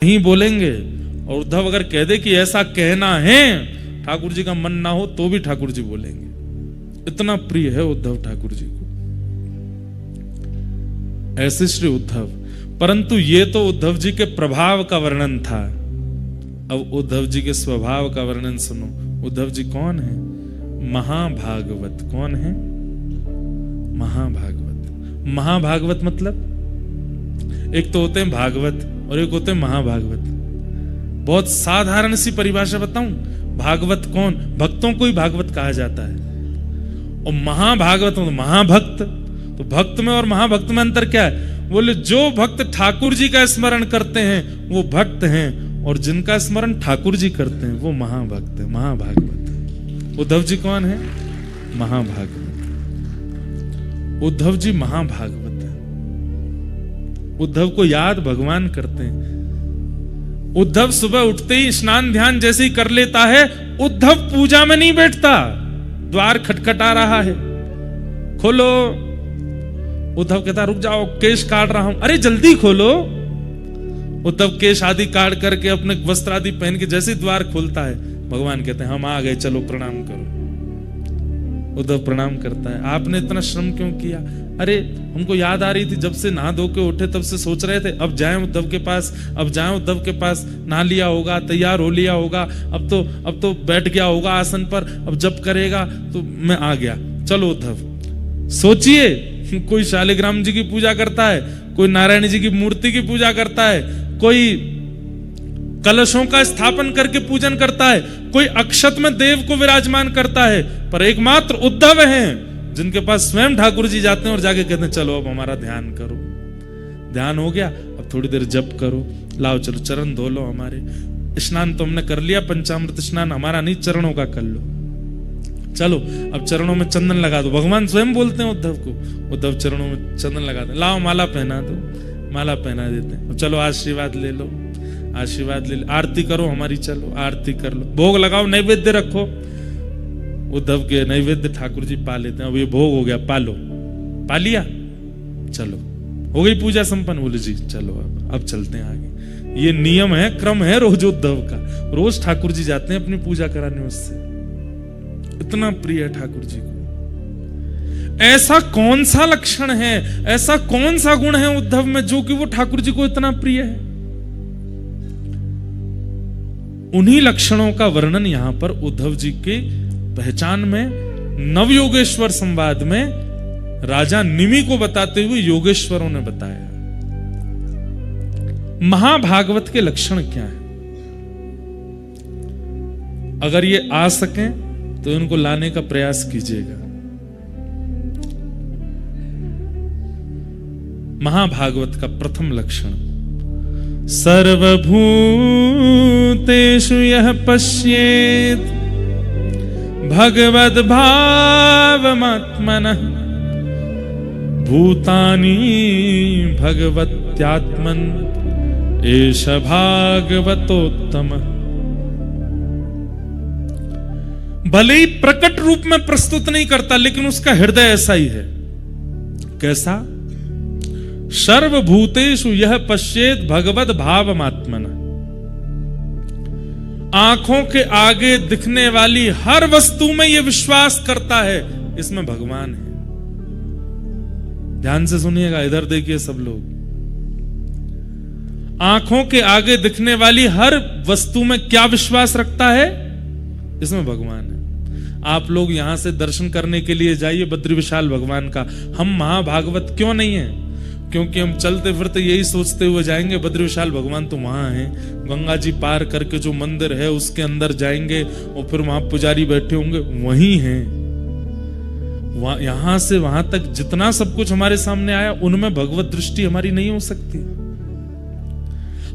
नहीं बोलेंगे। और उद्धव अगर कह दे कि ऐसा कहना है, ठाकुर जी का मन ना हो तो भी ठाकुर जी बोलेंगे। इतना प्रिय है उद्धव ठाकुर जी को। ऐसे श्री उद्धव। परंतु ये तो उद्धव जी के प्रभाव का वर्णन था। अब उद्धव जी के स्वभाव का वर्णन सुनो। उद्धव जी कौन है? महाभागवत। कौन है? महाभागवत। महाभागवत मतलब एक तो होते हैं भागवत और एक होते हैं महाभागवत। बहुत साधारण सी परिभाषा बताऊं। भागवत कौन? भक्तों को ही भागवत कहा जाता है। और महाभागवत तो महाभक्त। तो भक्त में और महाभक्त में अंतर क्या है? बोले जो भक्त ठाकुर जी का स्मरण करते हैं वो भक्त हैं, और जिनका स्मरण ठाकुर जी करते हैं वो महाभक्त है, महाभागवत। उद्धव जी कौन है? महाभागवत। उद्धव जी महाभागवत है। उद्धव को याद भगवान करते हैं। उद्धव सुबह उठते ही स्नान ध्यान जैसे ही कर लेता है, उद्धव पूजा में नहीं बैठता। द्वार खटखटा रहा है, खोलो। उद्धव कहता रुक जाओ, केश काट रहा हूं। अरे जल्दी खोलो। उद्धव केश आदि काट करके अपने वस्त्र आदि पहन के जैसे द्वार खोलता है, भगवान कहते हैं हम आ गए, चलो प्रणाम करो। उद्धव प्रणाम करता है। आपने इतना श्रम क्यों किया? अरे हमको याद आ रही थी, जब से नहा धो के उठे तब से सोच रहे थे अब जाएं उद्धव के पास, अब जाएं उद्धव के पास। नहा लिया होगा, तैयार हो लिया होगा, अब तो बैठ गया होगा आसन पर, अब जब करेगा तो मैं आ गया। चलो उद्धव। सोचिए, कोई शालिग्राम जी की पूजा करता है, कोई नारायण जी की मूर्ति की पूजा करता है, कोई कलशों का स्थापन करके पूजन करता है, कोई अक्षत में देव को विराजमान करता है, पर एकमात्र उद्धव हैं जिनके पास स्वयं ठाकुर जी जाते हैं और जाके कहते हैं चलो अब हमारा ध्यान करो। ध्यान हो गया, अब थोड़ी देर जप करो, लाओ चलो चरण धो लो हमारे। स्नान तो हमने कर लिया, पंचामृत स्नान हमारा नहीं, चरणों का कर लो। चलो अब चरणों में चंदन लगा दो। भगवान स्वयं बोलते हैं उद्धव को, उद्धव चरणों में चंदन लगा दो। लाओ माला पहना दो, माला पहना देते हैं। चलो आशीर्वाद ले लो, आशीर्वाद ले लो। आरती करो हमारी, चलो आरती कर लो। भोग लगाओ, नैवेद्य रखो। उद्धव के नैवेद्य ठाकुर जी पा लेते हैं। अब ये भोग हो गया, पालो। पा लिया, चलो हो गई पूजा संपन्न। बोले जी चलो अब चलते हैं आगे। ये नियम है, क्रम है रोज उद्धव का। रोज ठाकुर जी जाते हैं अपनी पूजा कराने उससे। इतना प्रिय है ठाकुर जी को। ऐसा कौन सा लक्षण है, ऐसा कौन सा गुण है उद्धव में जो कि वो ठाकुर जी को इतना प्रिय है? उन्हीं लक्षणों का वर्णन यहां पर उद्धव जी के पहचान में नवयोगेश्वर संवाद में राजा निमि को बताते हुए योगेश्वरों ने बताया। महाभागवत के लक्षण क्या है? अगर ये आ सकें तो इनको लाने का प्रयास कीजिएगा। महाभागवत का प्रथम लक्षण, सर्वभूतेषु यः पश्येत् भगवद् भावमात्मनः भूतानि भगवत्यात्मन् एष भागवतोत्तमः। भले ही प्रकट रूप में प्रस्तुत नहीं करता, लेकिन उसका हृदय ऐसा ही है। कैसा? सर्वभूतेषु यह पश्येत भगवद भावमात्मना। आंखों के आगे दिखने वाली हर वस्तु में यह विश्वास करता है इसमें भगवान है। ध्यान से सुनिएगा, इधर देखिए सब लोग। आंखों के आगे दिखने वाली हर वस्तु में क्या विश्वास रखता है? इसमें भगवान है। आप लोग यहां से दर्शन करने के लिए जाइए बद्री विशाल भगवान का। हम महाभागवत क्यों नहीं है? क्योंकि हम चलते फिरते यही सोचते हुए जाएंगे बद्री विशाल भगवान तो वहां है। गंगा जी पार करके जो मंदिर है उसके अंदर जाएंगे और फिर वहां पुजारी बैठे होंगे, वही हैं। यहां से वहां तक जितना सब कुछ हमारे सामने आया उनमें भगवत दृष्टि हमारी नहीं हो सकती।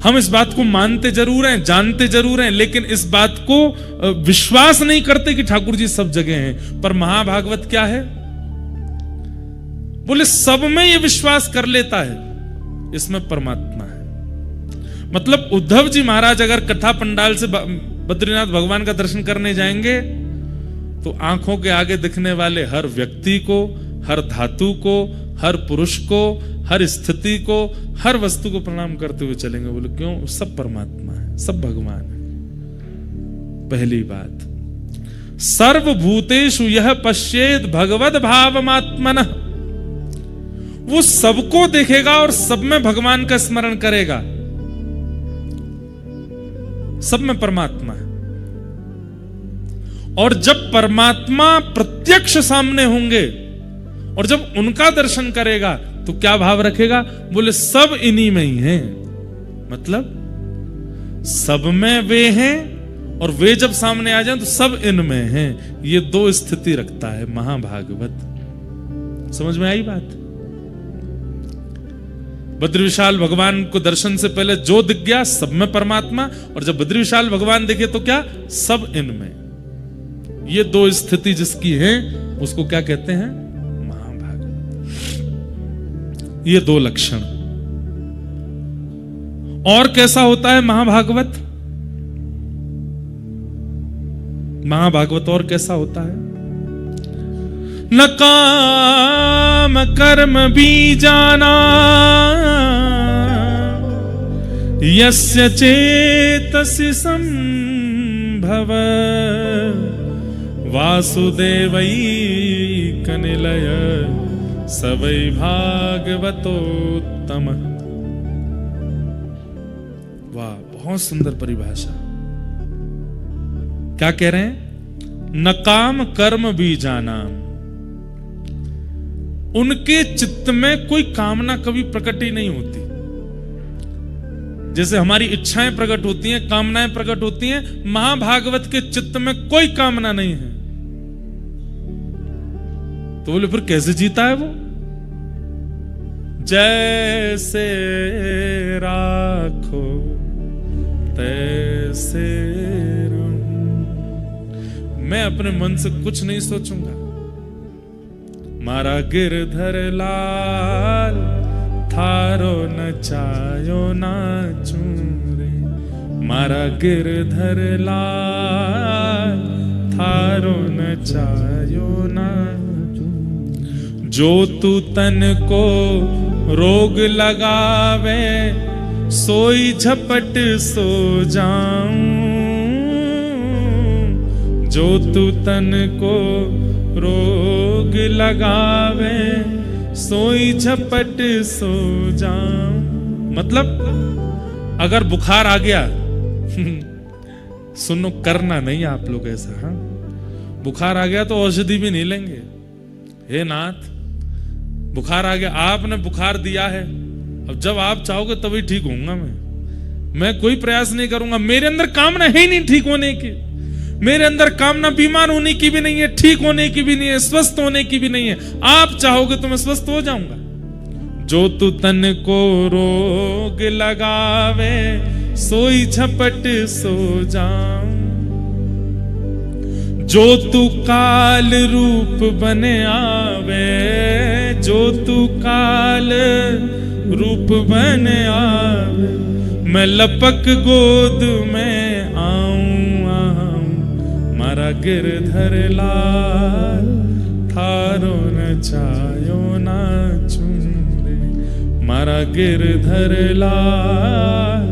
हम इस बात को मानते जरूर हैं, जानते जरूर हैं, लेकिन इस बात को विश्वास नहीं करते कि ठाकुर जी सब जगह हैं। पर महाभागवत क्या है? बोले सब में ये विश्वास कर लेता है इसमें परमात्मा है। मतलब उद्धव जी महाराज अगर कथा पंडाल से बद्रीनाथ भगवान का दर्शन करने जाएंगे तो आंखों के आगे दिखने वाले हर व्यक्ति को, हर धातु को, हर पुरुष को, हर स्थिति को, हर वस्तु को प्रणाम करते हुए चलेंगे। बोले क्यों? सब परमात्मा है, सब भगवान है। पहली बात, सर्वभूतेषु यह पश्येत भगवद भावमात्मनः, वो सबको देखेगा और सब में भगवान का स्मरण करेगा। सब में परमात्मा है। और जब परमात्मा प्रत्यक्ष सामने होंगे और जब उनका दर्शन करेगा तो क्या भाव रखेगा? बोले सब इन्हीं में ही हैं। मतलब सब में वे हैं और वे जब सामने आ जाएं तो सब इनमें हैं। ये दो स्थिति रखता है महाभागवत। समझ में आई बात? बद्री विशाल भगवान को दर्शन से पहले जो दिख गया सब में परमात्मा, और जब बद्री विशाल भगवान देखे तो क्या? सब इनमें। ये दो स्थिति जिसकी है उसको क्या कहते हैं? महाभागवत। ये दो लक्षण। और कैसा होता है महाभागवत? महाभागवत और कैसा होता है? न काम कर्म बीजाना यस्य चेतसि संभव वासुदेवैकनिलय स वै भागवतोत्तम। वाह, बहुत सुंदर परिभाषा। क्या कह रहे हैं? न काम कर्म बीजाना, उनके चित्त में कोई कामना कभी प्रकट ही नहीं होती। जैसे हमारी इच्छाएं प्रकट होती हैं, कामनाएं प्रकट होती हैं, महाभागवत के चित्त में कोई कामना नहीं है। तो बोले फिर कैसे जीता है वो? जैसे राखो तैसे रहूं, मैं अपने मन से कुछ नहीं सोचूंगा। मारा गिरधर लाल थारो नचायो नाचू रे, मारा गिरधर लाल थारो नचायो नाचू। जो तू तन को रोग लगावे सोई झपट सो जाऊं, जो तू तन को रोग लगावे सोई झपट सो जाऊं। मतलब अगर बुखार आ गया सुनो, करना नहीं आप लोग ऐसा। हाँ, बुखार आ गया तो औषधि भी नहीं लेंगे। हे नाथ, बुखार आ गया, आपने बुखार दिया है, अब जब आप चाहोगे तभी ठीक होऊंगा। मैं कोई प्रयास नहीं करूंगा। मेरे अंदर कामना है ही नहीं ठीक होने की। मेरे अंदर कामना बीमार होने की भी नहीं है, ठीक होने की भी नहीं है, स्वस्थ होने की भी नहीं है। आप चाहोगे तो मैं स्वस्थ हो जाऊंगा। जो तू तन को रोग लगावे सोई झपट सो जाऊं, जो तू काल रूप बने आवे, जो तू काल रूप बने आवे, मैं लपक गोद में आऊं आऊं। मारा गिरधर लाल थारो नचायो नाचू रे, मारा गिरधर लाल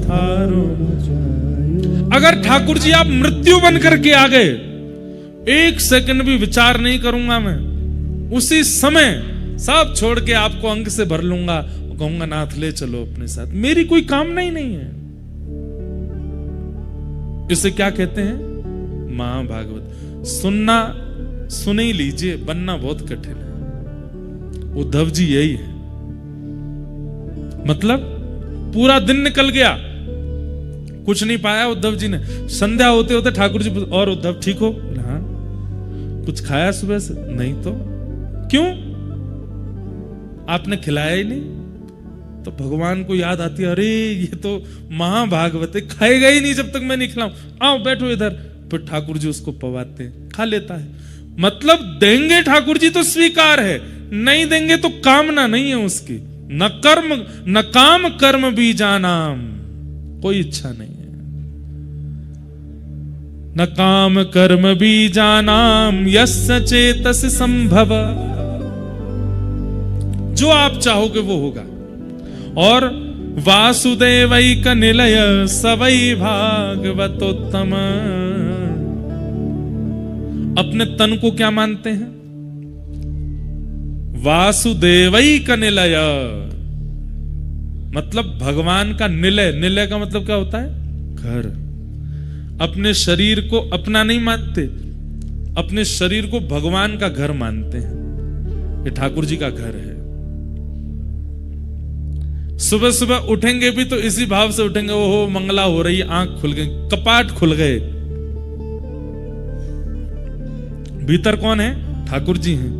थारो नचायो। अगर ठाकुर जी आप मृत्यु बन करके आ गए, एक सेकंड भी विचार नहीं करूंगा मैं, उसी समय सब छोड़ के आपको अंग से भर लूंगा, कहूंगा नाथ ले चलो अपने साथ। मेरी कोई कामना ही नहीं है। इसे क्या कहते हैं? महाभागवत। सुनना सुन ही लीजिए, बनना बहुत कठिन है। उद्धव जी यही है। मतलब पूरा दिन निकल गया, कुछ नहीं पाया उद्धव जी ने। संध्या होते होते ठाकुर जी, और उद्धव ठीक हो? हाँ। कुछ खाया सुबह से? नहीं। तो क्यों? आपने खिलाया ही नहीं। तो भगवान को याद आती है, अरे ये तो महाभागवत है, खाएगा ही नहीं जब तक मैं नहीं खिलाऊं। आओ बैठो इधर। फिर ठाकुर जी उसको पवाते हैं, खा लेता है। मतलब देंगे ठाकुर जी तो स्वीकार है, नहीं देंगे तो कामना नहीं है उसकी। न कर्म न काम कर्म बीजानाम, कोई इच्छा नहीं है। न काम कर्म बीजानाम यस्य चेतस संभव, जो आप चाहोगे वो होगा। और वासुदेवैक निलय सवै भागवतोत्तम। अपने तन को क्या मानते हैं? वासुदेवैक निलय, मतलब भगवान का निलय। निलय का मतलब क्या होता है? घर। अपने शरीर को अपना नहीं मानते, अपने शरीर को भगवान का घर मानते हैं। ये ठाकुर जी का घर है। सुबह सुबह उठेंगे भी तो इसी भाव से उठेंगे, ओहो मंगला हो रही, आंख खुल गई, कपाट खुल गए। भीतर कौन है? ठाकुर जी हैं।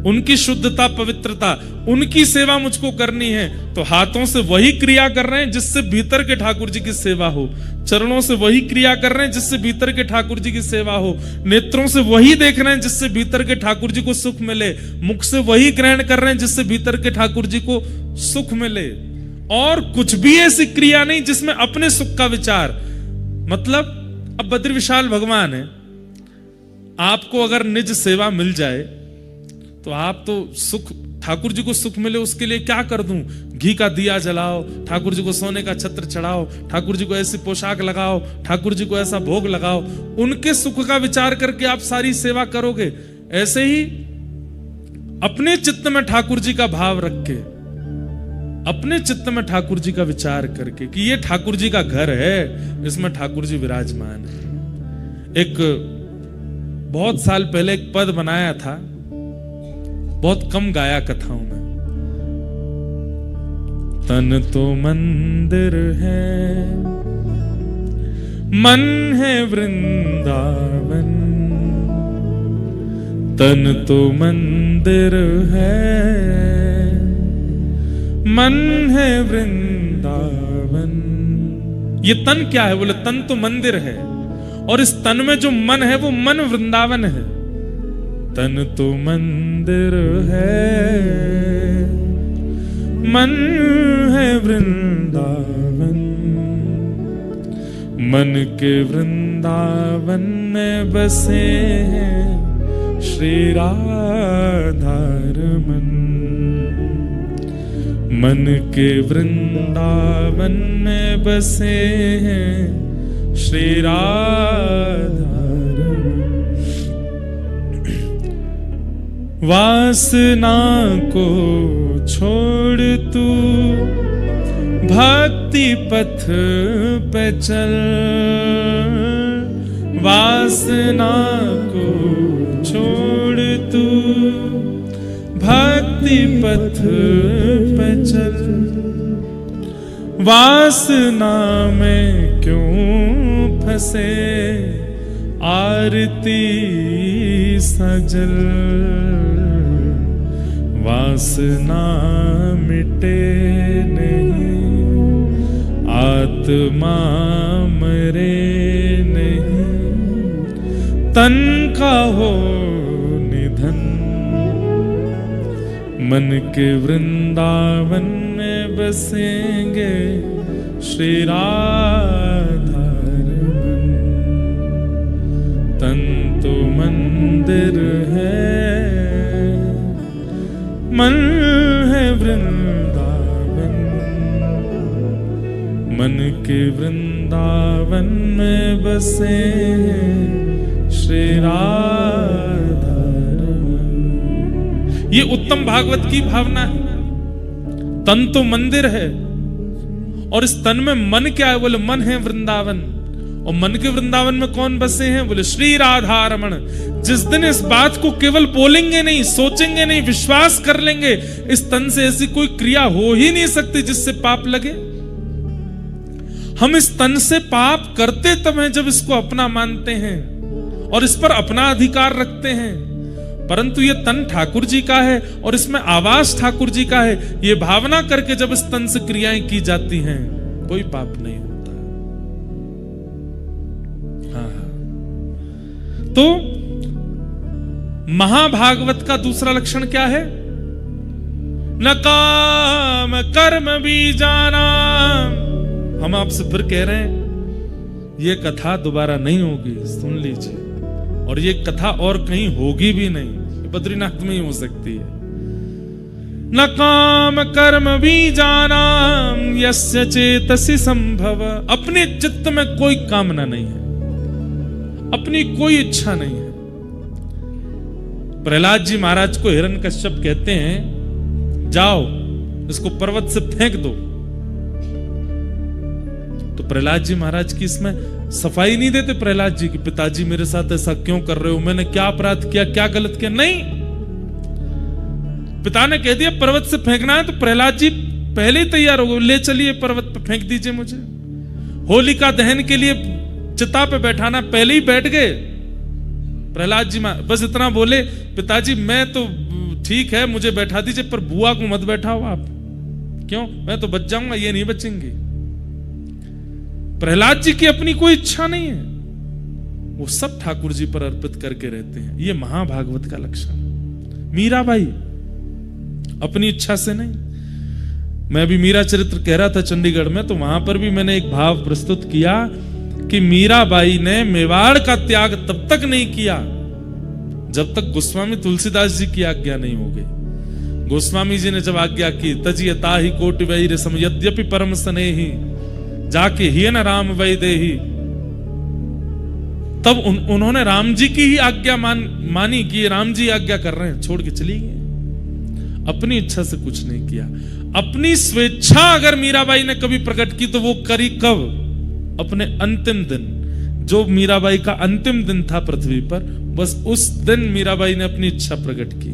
उनकी शुद्धता, पवित्रता, उनकी सेवा मुझको करनी है, तो हाथों से वही क्रिया कर रहे हैं जिससे भीतर के ठाकुर जी की सेवा हो। चरणों से वही क्रिया कर रहे हैं जिससे भीतर के ठाकुर जी की सेवा हो। नेत्रों से वही देख रहे हैं जिससे भीतर के ठाकुर जी को सुख मिले। मुख से वही ग्रहण कर रहे हैं जिससे भीतर के ठाकुर जी को सुख मिले। और कुछ भी ऐसी क्रिया नहीं जिसमें अपने सुख का विचार। मतलब अब बद्री विशाल भगवान है, आपको अगर निज सेवा मिल जाए तो आप तो सुख, ठाकुर जी को सुख मिले उसके लिए क्या कर दूं? घी का दिया जलाओ, ठाकुर जी को सोने का छत्र चढ़ाओ, ठाकुर जी को ऐसी पोशाक लगाओ, ठाकुर जी को ऐसा भोग लगाओ। उनके सुख का विचार करके आप सारी सेवा करोगे। ऐसे ही अपने चित्त में ठाकुर जी का भाव रख के, अपने चित्त में ठाकुर जी का विचार करके कि ये ठाकुर जी का घर है, इसमें ठाकुर जी विराजमान है। एक बहुत साल पहले एक पद बनाया था, बहुत कम गाया कथाओं में। तन तो मंदिर है, मन है वृंदावन। तन तो मंदिर है, मन है वृंदावन। ये तन क्या है? बोले तन तो मंदिर है, और इस तन में जो मन है वो मन वृंदावन है। तन तो मंदिर है, मन है वृंदावन। मन के वृंदावन में बसे हैं श्री राधा रमन। मन के वृंदावन में बसे हैं श्री राधा रमन। वासना को छोड़ तू भक्ति पथ पे चल। वासना को छोड़ तू भक्ति पथ पे चल। वासना में क्यों फंसे आरती सजल। वासना मिटे नहीं, आत्मा मरे नहीं। तन का हो निधन, मन के वृंदावन में बसेंगे श्री राधा रमन। तन तो मंदिर है, मन है वृंदावन। मन के वृंदावन में बसे हैं श्री राधा रमन। ये उत्तम भागवत की भावना है। तन तो मंदिर है, और इस तन में मन क्या है? बोले मन है वृंदावन। और मन के वृंदावन में कौन बसे हैं? बोले श्री राधा रमन। जिस दिन इस बात को केवल बोलेंगे नहीं, सोचेंगे नहीं, विश्वास कर लेंगे, इस तन से ऐसी कोई क्रिया हो ही नहीं सकती जिससे पाप लगे। हम इस तन से पाप करते तब हैं जब इसको अपना मानते हैं और इस पर अपना अधिकार रखते हैं। परंतु ये तन ठाकुर जी का है और इसमें आवास ठाकुर जी का है, ये भावना करके जब इस तन से क्रियाएं की जाती हैं, कोई पाप नहीं होता। तो महाभागवत का दूसरा लक्षण क्या है? न काम कर्म भी जाना। हम आपसे फिर कह रहे हैं, ये कथा दोबारा नहीं होगी, सुन लीजिए। और ये कथा और कहीं होगी भी नहीं, बद्रीनाथ में ही हो सकती है। न काम कर्म बीजानाम यस्य चेतसि संभव। अपने चित्त में कोई कामना नहीं है, अपनी कोई इच्छा नहीं है। प्रहलाद जी महाराज को हिरण्यकश्यप कहते हैं जाओ इसको पर्वत से फेंक दो, तो प्रहलाद जी महाराज की इसमें सफाई नहीं देते। प्रहलाद जी की पिताजी मेरे साथ ऐसा क्यों कर रहे हो, मैंने क्या अपराध किया, क्या गलत किया? नहीं, पिता ने कह दिया पर्वत से फेंकना है, तो प्रहलाद जी पहले ही तैयार हो गए, ले चलिए पर्वत पे फेंक दीजिए मुझे। होलिका दहन के लिए चिता पे बैठाना, पहले ही बैठ गए प्रहलाद जी। बस इतना बोले पिताजी मैं तो ठीक है मुझे बैठा दीजिए, पर बुआ को मत बैठाओ आप। क्यों? मैं तो बच जाऊंगा, ये नहीं बचेंगे। प्रहलाद जी की अपनी कोई इच्छा नहीं है, वो सब ठाकुर जी पर अर्पित करके रहते हैं। ये महाभागवत का लक्षण। मीराबाई अपनी इच्छा से नहीं। मैं भी मीरा चरित्र कह रहा था चंडीगढ़ में, तो वहां पर भी मैंने एक भाव प्रस्तुत किया कि मीराबाई ने मेवाड़ का त्याग तब तक नहीं किया जब तक गोस्वामी तुलसीदास जी की आज्ञा नहीं हो गई। गोस्वामी जी ने जब आज्ञा की तजी ताहि कोटि वैर सम यद्यपि परम स्नेही जाके ही न राम वै देही, तब उन्होंने राम जी की ही आज्ञा मानी कि राम जी आज्ञा कर रहे हैं, छोड़ के चली गई। अपनी इच्छा से कुछ नहीं किया। अपनी स्वेच्छा अगर मीराबाई ने कभी प्रकट की तो वो करी कब? अपने अंतिम दिन, जो मीराबाई का अंतिम दिन था पृथ्वी पर, बस उस दिन मीराबाई ने अपनी इच्छा प्रकट की।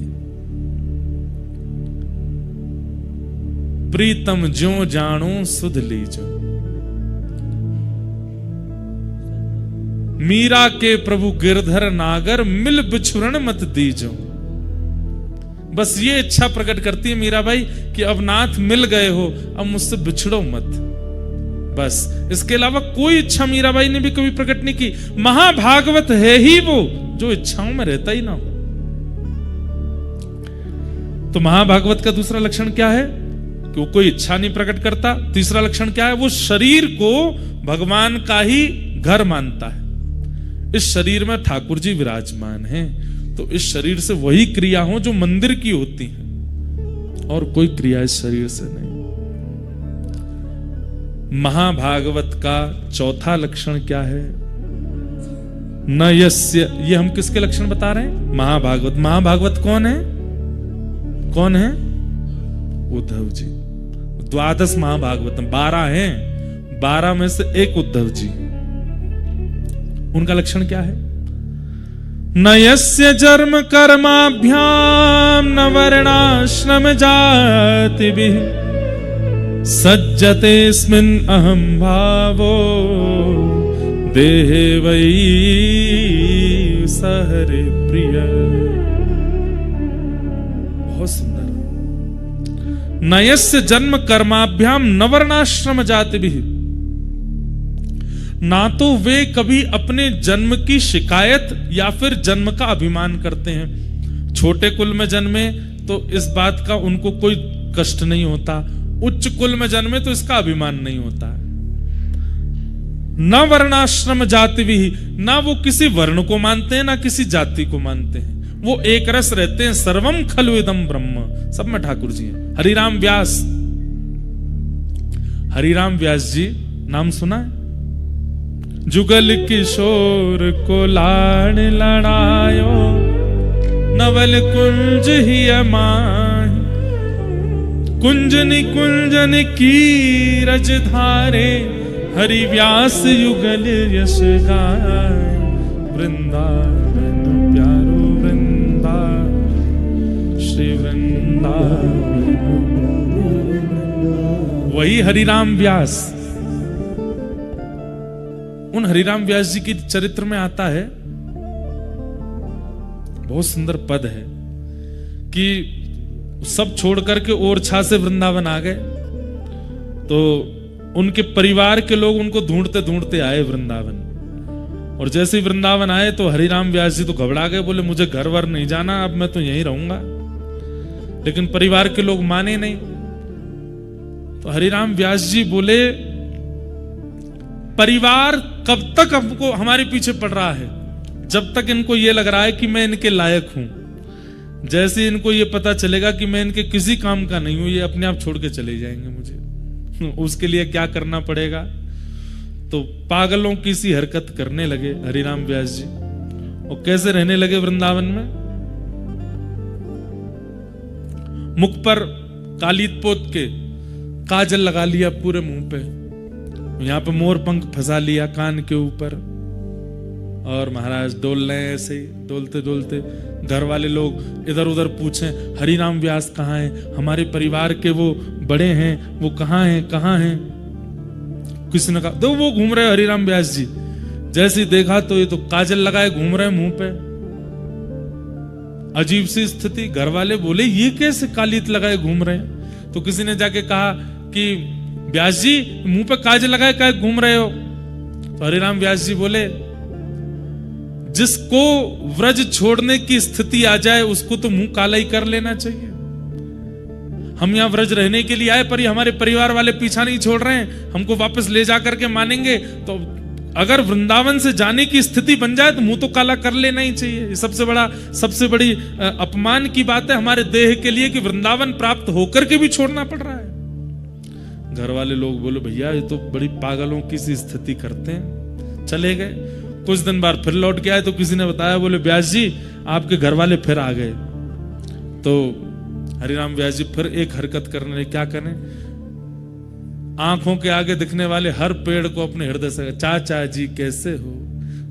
प्रीतम ज्यों जाणो सुध लीजो, मीरा के प्रभु गिरधर नागर मिल बिछुरन मत दीजो। बस ये इच्छा प्रकट करती है मीराबाई कि अब नाथ मिल गए हो, अब मुझसे बिछड़ो मत। बस इसके अलावा कोई इच्छा मीराबाई ने भी कभी प्रकट नहीं की। महाभागवत है ही वो जो इच्छाओं में रहता ही ना हो। तो महाभागवत का दूसरा लक्षण क्या है कि वो कोई इच्छा नहीं प्रकट करता। तीसरा लक्षण क्या है? वो शरीर को भगवान का ही घर मानता है। इस शरीर में ठाकुर जी विराजमान हैं, तो इस शरीर से वही क्रिया हो जो मंदिर की होती है, और कोई क्रिया इस शरीर से नहीं। महाभागवत का चौथा लक्षण क्या है? न यस्य, ये हम किसके लक्षण बता रहे हैं? महाभागवत। महाभागवत कौन है? कौन है? उद्धव जी। द्वादश महाभागवतम 12 हैं, 12 में से एक उद्धव जी। उनका लक्षण क्या है? न यस्य जन्म कर्माभ्याम न वर्णाश्रम जातिभिः सज्जतेऽस्मिन् अहं भावो देहे वै सहरे प्रिय। बहुत सुंदर। न यस्य जन्म कर्माभ्याम न वर्णाश्रम जातिभिः, ना तो वे कभी अपने जन्म की शिकायत या फिर जन्म का अभिमान करते हैं। छोटे कुल में जन्मे तो इस बात का उनको कोई कष्ट नहीं होता, उच्च कुल में जन्मे तो इसका अभिमान नहीं होता। न वर्णाश्रम जाति भी, ना वो किसी वर्ण को मानते हैं ना किसी जाति को मानते हैं। वो एक रस रहते हैं। सर्वम खलु इदम ब्रह्म, सब में ठाकुर जी हैं। हरिराम व्यास, हरिराम व्यास जी नाम सुना है? जुगल किशोर को लाड़ लड़ायो नवल कुंज ही अमाहि, कुंज निकुंजन की रज धारे हरि व्यास युगल यश गाय। वृंदावन प्यारो वृंदा श्री वृंदावन, वही हरिराम व्यास। उन हरिराम व्यास जी की चरित्र में आता है, बहुत सुंदर पद है कि सब छोड़ करके ओरछा से वृंदावन आ गए, तो उनके परिवार के लोग उनको ढूंढते ढूंढते आए वृंदावन। और जैसे ही वृंदावन आए तो हरिराम व्यास जी तो घबरा गए, बोले मुझे घर वर नहीं जाना, अब मैं तो यहीं रहूंगा। लेकिन परिवार के लोग माने नहीं। तो हरिराम व्यास जी बोले परिवार कब तक हमको हमारे पीछे पड़ रहा है? जब तक इनको ये लग रहा है कि मैं इनके लायक हूं। जैसे इनको ये पता चलेगा कि मैं इनके किसी काम का नहीं हूं, ये अपने आप छोड़ के चले जाएंगे मुझे। उसके लिए क्या करना पड़ेगा? तो पागलों की सी हरकत करने लगे हरिराम व्यास जी। और कैसे रहने लगे वृंदावन में? मुख पर कालीत पोत के काजल लगा लिया पूरे मुंह पे, यहां पे मोर पंख फंसा लिया कान के ऊपर, और महाराज डोल रहे हैं ऐसे ही डोलते डोलते। घर वाले लोग इधर उधर पूछें हरिराम व्यास कहाँ हैं, हमारे परिवार के वो बड़े हैं वो कहाँ हैं कहाँ हैं? किसी ने कहा दो वो घूम रहे हरिराम व्यास जी। जैसे ही देखा तो ये तो काजल लगाए घूम रहे मुंह पे। अजीब सी स्थिति। घर वाले बोले ये कैसे कालीत लगाए घूम रहे हैं? तो किसी ने जाके कहा कि व्यास जी मुंह पे काजल लगाए क्या घूम रहे हो? तो हरिराम व्यास जी बोले जिसको व्रज छोड़ने की स्थिति आ जाए उसको तो मुंह काला ही कर लेना चाहिए। हम यहां व्रज रहने के लिए आए, पर ये हमारे परिवार वाले पीछा नहीं छोड़ रहे हैं, हमको वापस ले जा करके मानेंगे, तो अगर वृंदावन से जाने की स्थिति बन जाए तो मुंह तो काला कर लेना ही चाहिए। ये सबसे बड़ी अपमान की बात है हमारे देह के लिए कि वृंदावन प्राप्त होकर के भी छोड़ना पड़ रहा है। घर वाले लोग बोले भैया ये तो बड़ी पागलों की सी स्थिति करते हैं। चले गए। कुछ दिन बाद फिर लौट के आए तो किसी ने बताया, बोले व्यास जी आपके घर वाले फिर आ गए। तो हरिराम व्यास जी फिर एक हरकत करने लगे। क्या करें? आंखों के आगे दिखने वाले हर पेड़ को अपने हृदय से चाचा जी कैसे हो,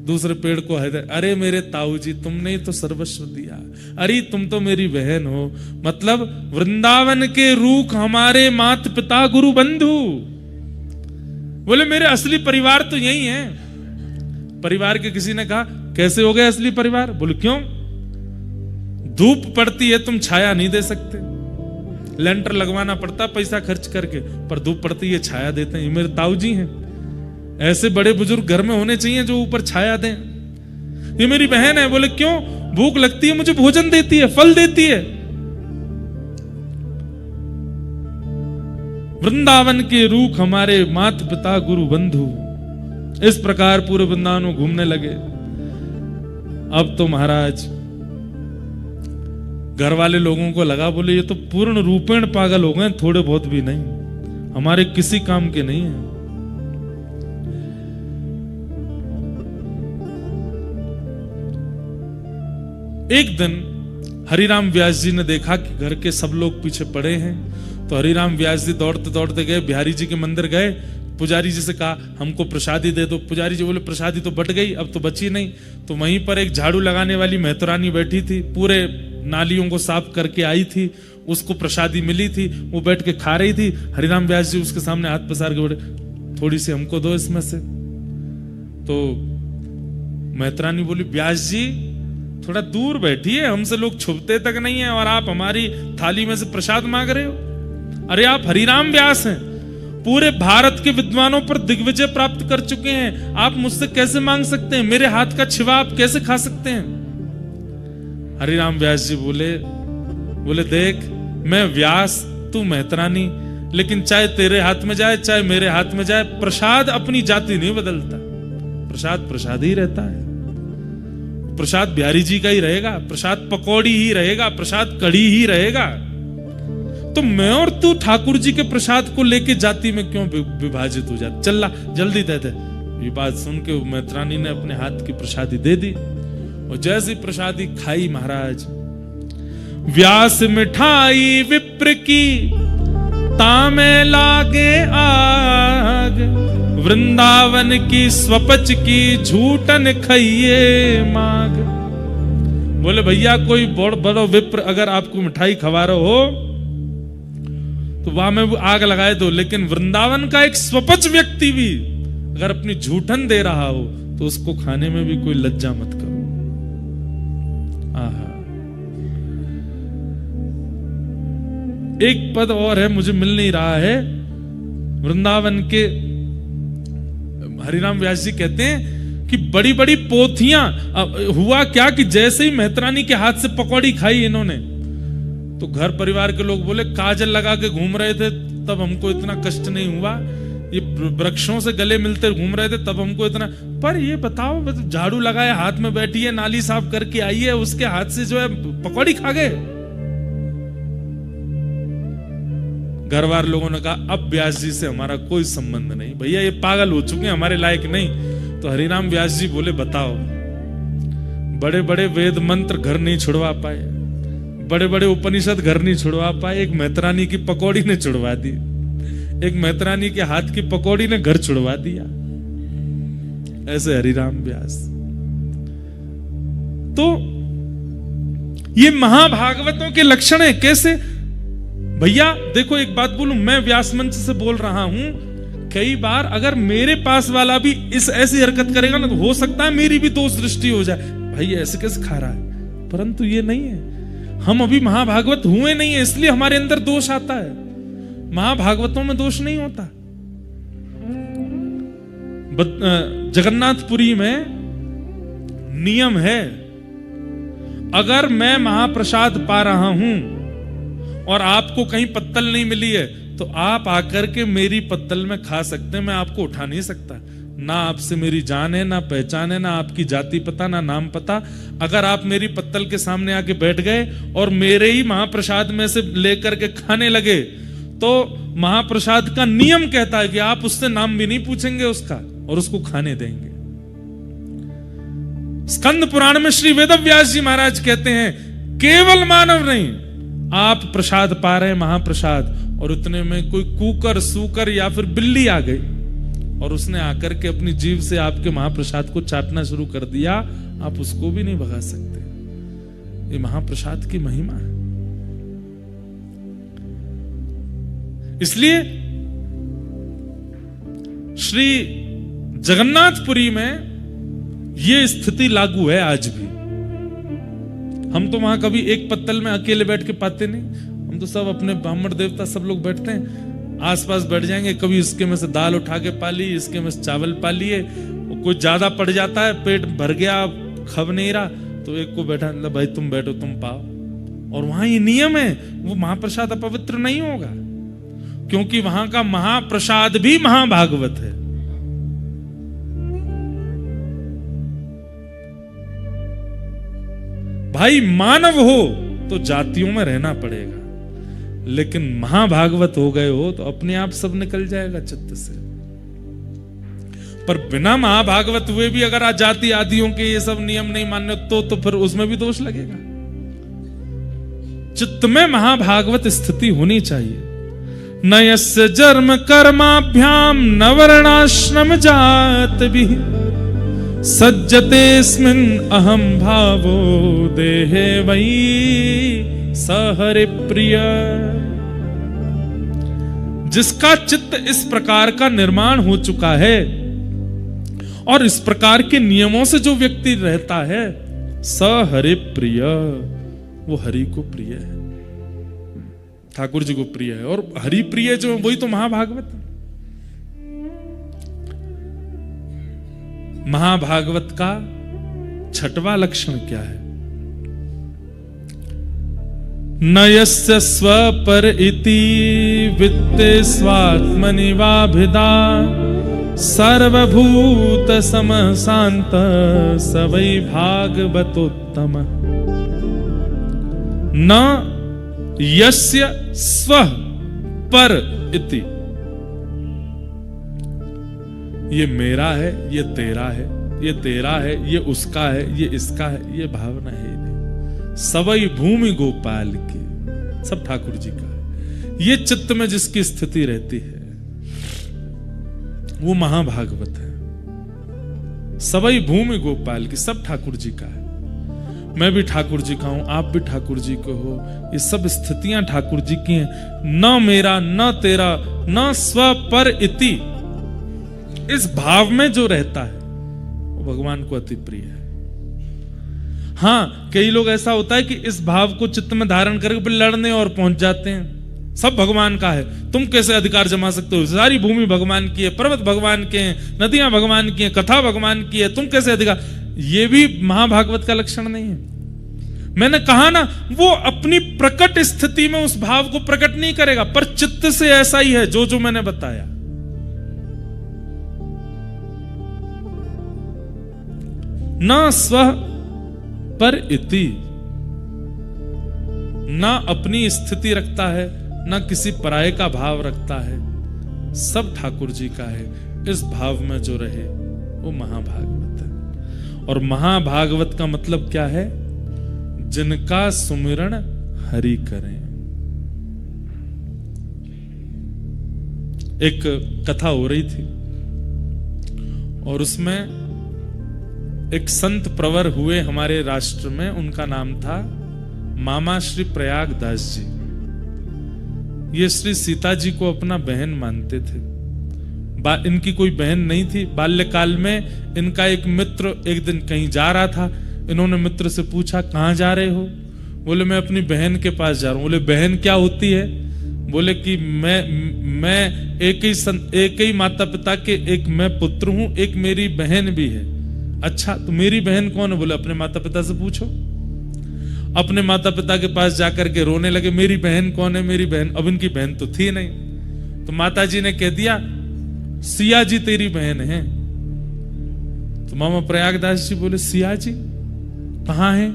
दूसरे पेड़ को हृदय, अरे मेरे ताऊ जी तुमने ही तो सर्वस्व दिया, अरे तुम तो मेरी बहन हो। मतलब वृंदावन के रूख हमारे माता पिता गुरु बंधु। बोले मेरे असली परिवार तो यही है। परिवार के किसी ने कहा कैसे हो गए असली परिवार? बोले क्यों? धूप पड़ती है तुम छाया नहीं दे सकते, लेंटर लगवाना पड़ता पैसा खर्च करके, पर धूप पड़ती है छाया देते हैं। ये मेरे ताऊ जी हैं। ऐसे बड़े बुजुर्ग घर में होने चाहिए जो ऊपर छाया दें। ये मेरी बहन है। बोले क्यों? भूख लगती है मुझे भोजन देती है, फल देती है। वृंदावन के रूख हमारे माता पिता गुरु बंधु। इस प्रकार पूरे वृंदावन में घूमने लगे। अब तो महाराज घर वाले लोगों को लगा, बोले ये तो पूर्ण रूपेण पागल हो गए, थोड़े बहुत भी नहीं, हमारे किसी काम के नहीं है। एक दिन हरिराम व्यास जी ने देखा कि घर के सब लोग पीछे पड़े हैं, तो हरिराम व्यास जी दौड़ते दौड़ते गए, बिहारी जी के मंदिर गए, पुजारी जी से कहा हमको प्रसादी दे दो। पुजारी जी बोले प्रसादी तो बट गई, अब तो बची नहीं। तो वहीं पर एक झाड़ू लगाने वाली मेहतरानी बैठी थी, पूरे नालियों को साफ करके आई थी, उसको प्रसादी मिली थी, वो बैठ के खा रही थी। हरिराम व्यास जी उसके सामने हाथ पसार के बोले थोड़ी सी हमको दो इसमें से। तो मेहतरानी बोली व्यास जी थोड़ा दूर बैठिए, हमसे लोग छुपते तक नहीं है और आप हमारी थाली में से प्रसाद मांग रहे हो। अरे आप हरिराम व्यास हैं, पूरे भारत के विद्वानों पर दिग्विजय प्राप्त कर चुके हैं, आप मुझसे कैसे मांग सकते हैं? मेरे हाथ का छिवा आप कैसे खा सकते हैं? हरिराम व्यास जी बोले देख मैं व्यास तू मेहतरानी, लेकिन चाहे तेरे हाथ में जाए चाहे मेरे हाथ में जाए, प्रसाद अपनी जाति नहीं बदलता। प्रसाद प्रसाद ही रहता है। प्रसाद बिहारी जी का ही रहेगा, प्रसाद पकौड़ी ही रहेगा, प्रसाद कड़ी ही रहेगा। तो मैं और तू ठाकुर जी के प्रसाद को लेके जाति में क्यों विभाजित हो जाते? चल जल्दी दे दे। ये बात सुन के मेहतरानी ने अपने हाथ की प्रसादी दे दी, और जैसी प्रसादी खाई महाराज, व्यास मिठाई विप्र की तामे लागे आग, वृंदावन की स्वपच की झूठन खाइए माग। बोले भैया कोई बड़ा विप्र अगर आपको मिठाई खवा रहा हो तो वहां में आग लगाए दो, लेकिन वृंदावन का एक स्वपच व्यक्ति भी अगर अपनी झूठन दे रहा हो तो उसको खाने में भी कोई लज्जा मत करो। आहा, एक पद और है मुझे मिल नहीं रहा है। वृंदावन के हरिराम व्यास जी कहते हैं कि बड़ी बड़ी पोथियां, हुआ क्या कि जैसे ही मेहतरानी के हाथ से पकौड़ी खाई इन्होंने, तो घर परिवार के लोग बोले काजल लगा के घूम रहे थे तब हमको इतना कष्ट नहीं हुआ, ये वृक्षों से गले मिलते घूम रहे थे तब हमको इतना, पर ये बताओ झाड़ू लगाए हाथ में बैठी है, नाली साफ करके आई है, उसके हाथ से जो है पकौड़ी खा गए। घर वाले लोगों ने कहा अब व्यास जी से हमारा कोई संबंध नहीं, भैया ये पागल हो चुके हैं, हमारे लायक नहीं। तो हरिनाम व्यास जी बोले बताओ, बड़े बड़े वेद मंत्र घर नहीं छुड़वा पाए, बड़े बड़े उपनिषद घर नहीं छुड़वा पाए, एक मेहतरानी की पकौड़ी ने छुड़वा दी, एक मेहतरानी के हाथ की पकौड़ी ने घर छुड़वा दिया। ऐसे हरिराम व्यास। तो ये महाभागवतों के लक्षण है। कैसे भैया देखो, एक बात बोलूं, मैं व्यास मंच से बोल रहा हूं, कई बार अगर मेरे पास वाला भी इस ऐसी हरकत करेगा ना, तो हो सकता है मेरी भी दोष दृष्टि हो जाए, भाई ऐसे कैसे खा रहा है। परंतु ये नहीं है, हम अभी महाभागवत हुए नहीं है, इसलिए हमारे अंदर दोष आता है। महाभागवतों में दोष नहीं होता। जगन्नाथपुरी में नियम है, अगर मैं महाप्रसाद पा रहा हूं और आपको कहीं पत्तल नहीं मिली है, तो आप आकर के मेरी पत्तल में खा सकते हैं, मैं आपको उठा नहीं सकता। ना आपसे मेरी जान है, ना पहचान है, ना आपकी जाति पता, ना नाम पता। अगर आप मेरी पत्तल के सामने आके बैठ गए और मेरे ही महाप्रसाद में से लेकर के खाने लगे, तो महाप्रसाद का नियम कहता है कि आप उससे नाम भी नहीं पूछेंगे उसका और उसको खाने देंगे। स्कंद पुराण में श्री वेदव्यास जी महाराज कहते हैं, केवल मानव नहीं, आप प्रसाद पा रहे हैं महाप्रसाद, और उतने में कोई कुकर सूकर या फिर बिल्ली आ गई और उसने आकर के अपनी जीभ से आपके महाप्रसाद को चाटना शुरू कर दिया, आप उसको भी नहीं भगा सकते। ये महाप्रसाद की महिमा है। इसलिए श्री जगन्नाथपुरी में यह स्थिति लागू है आज भी। हम तो वहां कभी एक पत्तल में अकेले बैठ के पाते नहीं, हम तो सब अपने ब्राह्मण देवता सब लोग बैठते हैं, आसपास बैठ जाएंगे, कभी इसके में से दाल उठा के पा ली, इसके में से चावल पा लिए, कुछ ज्यादा पड़ जाता है, पेट भर गया, खब नहीं रहा, तो एक को बैठा, भाई तुम बैठो तुम पाओ। और वहां ये नियम है, वो महाप्रसाद अपवित्र नहीं होगा, क्योंकि वहां का महाप्रसाद भी महाभागवत है। भाई मानव हो तो जातियों में रहना पड़ेगा, लेकिन महाभागवत हो गए हो तो अपने आप सब निकल जाएगा चित्त से। पर बिना महाभागवत हुए भी अगर आज जाति आदियों के ये सब नियम नहीं मान्य तो फिर उसमें भी दोष लगेगा। चित्त में महाभागवत स्थिति होनी चाहिए। न यस्य जन्म कर्माभ्याम न वर्णाश्रम जात भी सज्जतेस्मिन् अहम भावो देहे वही सहरि प्रिय। जिसका चित्त इस प्रकार का निर्माण हो चुका है और इस प्रकार के नियमों से जो व्यक्ति रहता है, सहरि प्रिय, वो हरि को प्रिय है, ठाकुर जी को प्रिय है। और हरि प्रिय जो वही तो महाभागवत है। महाभागवत का छठवां लक्षण क्या है? न यस्य स्वपर इति वित्ते स्वात्मनिवाभिदा सर्वभूत समशांत स वै भागवतोत्तम। न यस्य स्व पर इति, ये मेरा है, ये तेरा है, ये तेरा है, ये उसका है, ये इसका है, ये भावना है नहीं। सबई भूमि गोपाल की, सब ठाकुर जी का है। ये चित्त में जिसकी स्थिति रहती है वो महाभागवत है। सबई भूमि गोपाल की, सब ठाकुर जी का है। मैं भी ठाकुर जी का हूं, आप भी ठाकुर जी को हो, ये सब स्थितियां ठाकुर जी की हैं। न मेरा न तेरा न स्व पर इति, इस भाव में जो रहता है वो भगवान को अति प्रिय है। हाँ, कई लोग ऐसा होता है कि इस भाव को चित्त में धारण करके लड़ने और पहुंच जाते हैं। सब भगवान का है, तुम कैसे अधिकार जमा सकते हो? सारी भूमि भगवान की है, पर्वत भगवान के हैं, नदियां भगवान की हैं, कथा भगवान की है, तुम कैसे अधिकार? ये भी महाभागवत का लक्षण नहीं है। मैंने कहा ना, वो अपनी प्रकट स्थिति में उस भाव को प्रकट नहीं करेगा, पर चित्त से ऐसा ही है जो जो मैंने बताया। न स्व पर इति, ना अपनी स्थिति रखता है, ना किसी पराये का भाव रखता है, सब ठाकुर जी का है। इस भाव में जो रहे वो महाभागवत है। और महाभागवत का मतलब क्या है? जिनका सुमिरन हरि करें। एक कथा हो रही थी और उसमें एक संत प्रवर हुए हमारे राष्ट्र में, उनका नाम था मामा श्री प्रयाग दास जी। ये श्री सीता जी को अपना बहन मानते थे। इनकी कोई बहन नहीं थी। बाल्यकाल में इनका एक मित्र एक दिन कहीं जा रहा था। इन्होंने मित्र से पूछा, कहाँ जा रहे हो? बोले, मैं अपनी बहन के पास जा रहा हूं। बोले, बहन क्या होती है? बोले कि मैं एक ही माता पिता के, एक मैं पुत्र हूं, एक मेरी बहन भी है। अच्छा, तो मेरी बहन कौन है? बोले, अपने माता पिता से पूछो। अपने माता पिता के पास जाकर के रोने लगे, मेरी बहन कौन है, मेरी बहन। अब इनकी बहन तो थी नहीं, तो माता जी ने कह दिया, सिया जी तेरी बहन है। तो मामा प्रयागदास जी बोले, सिया जी कहाँ है?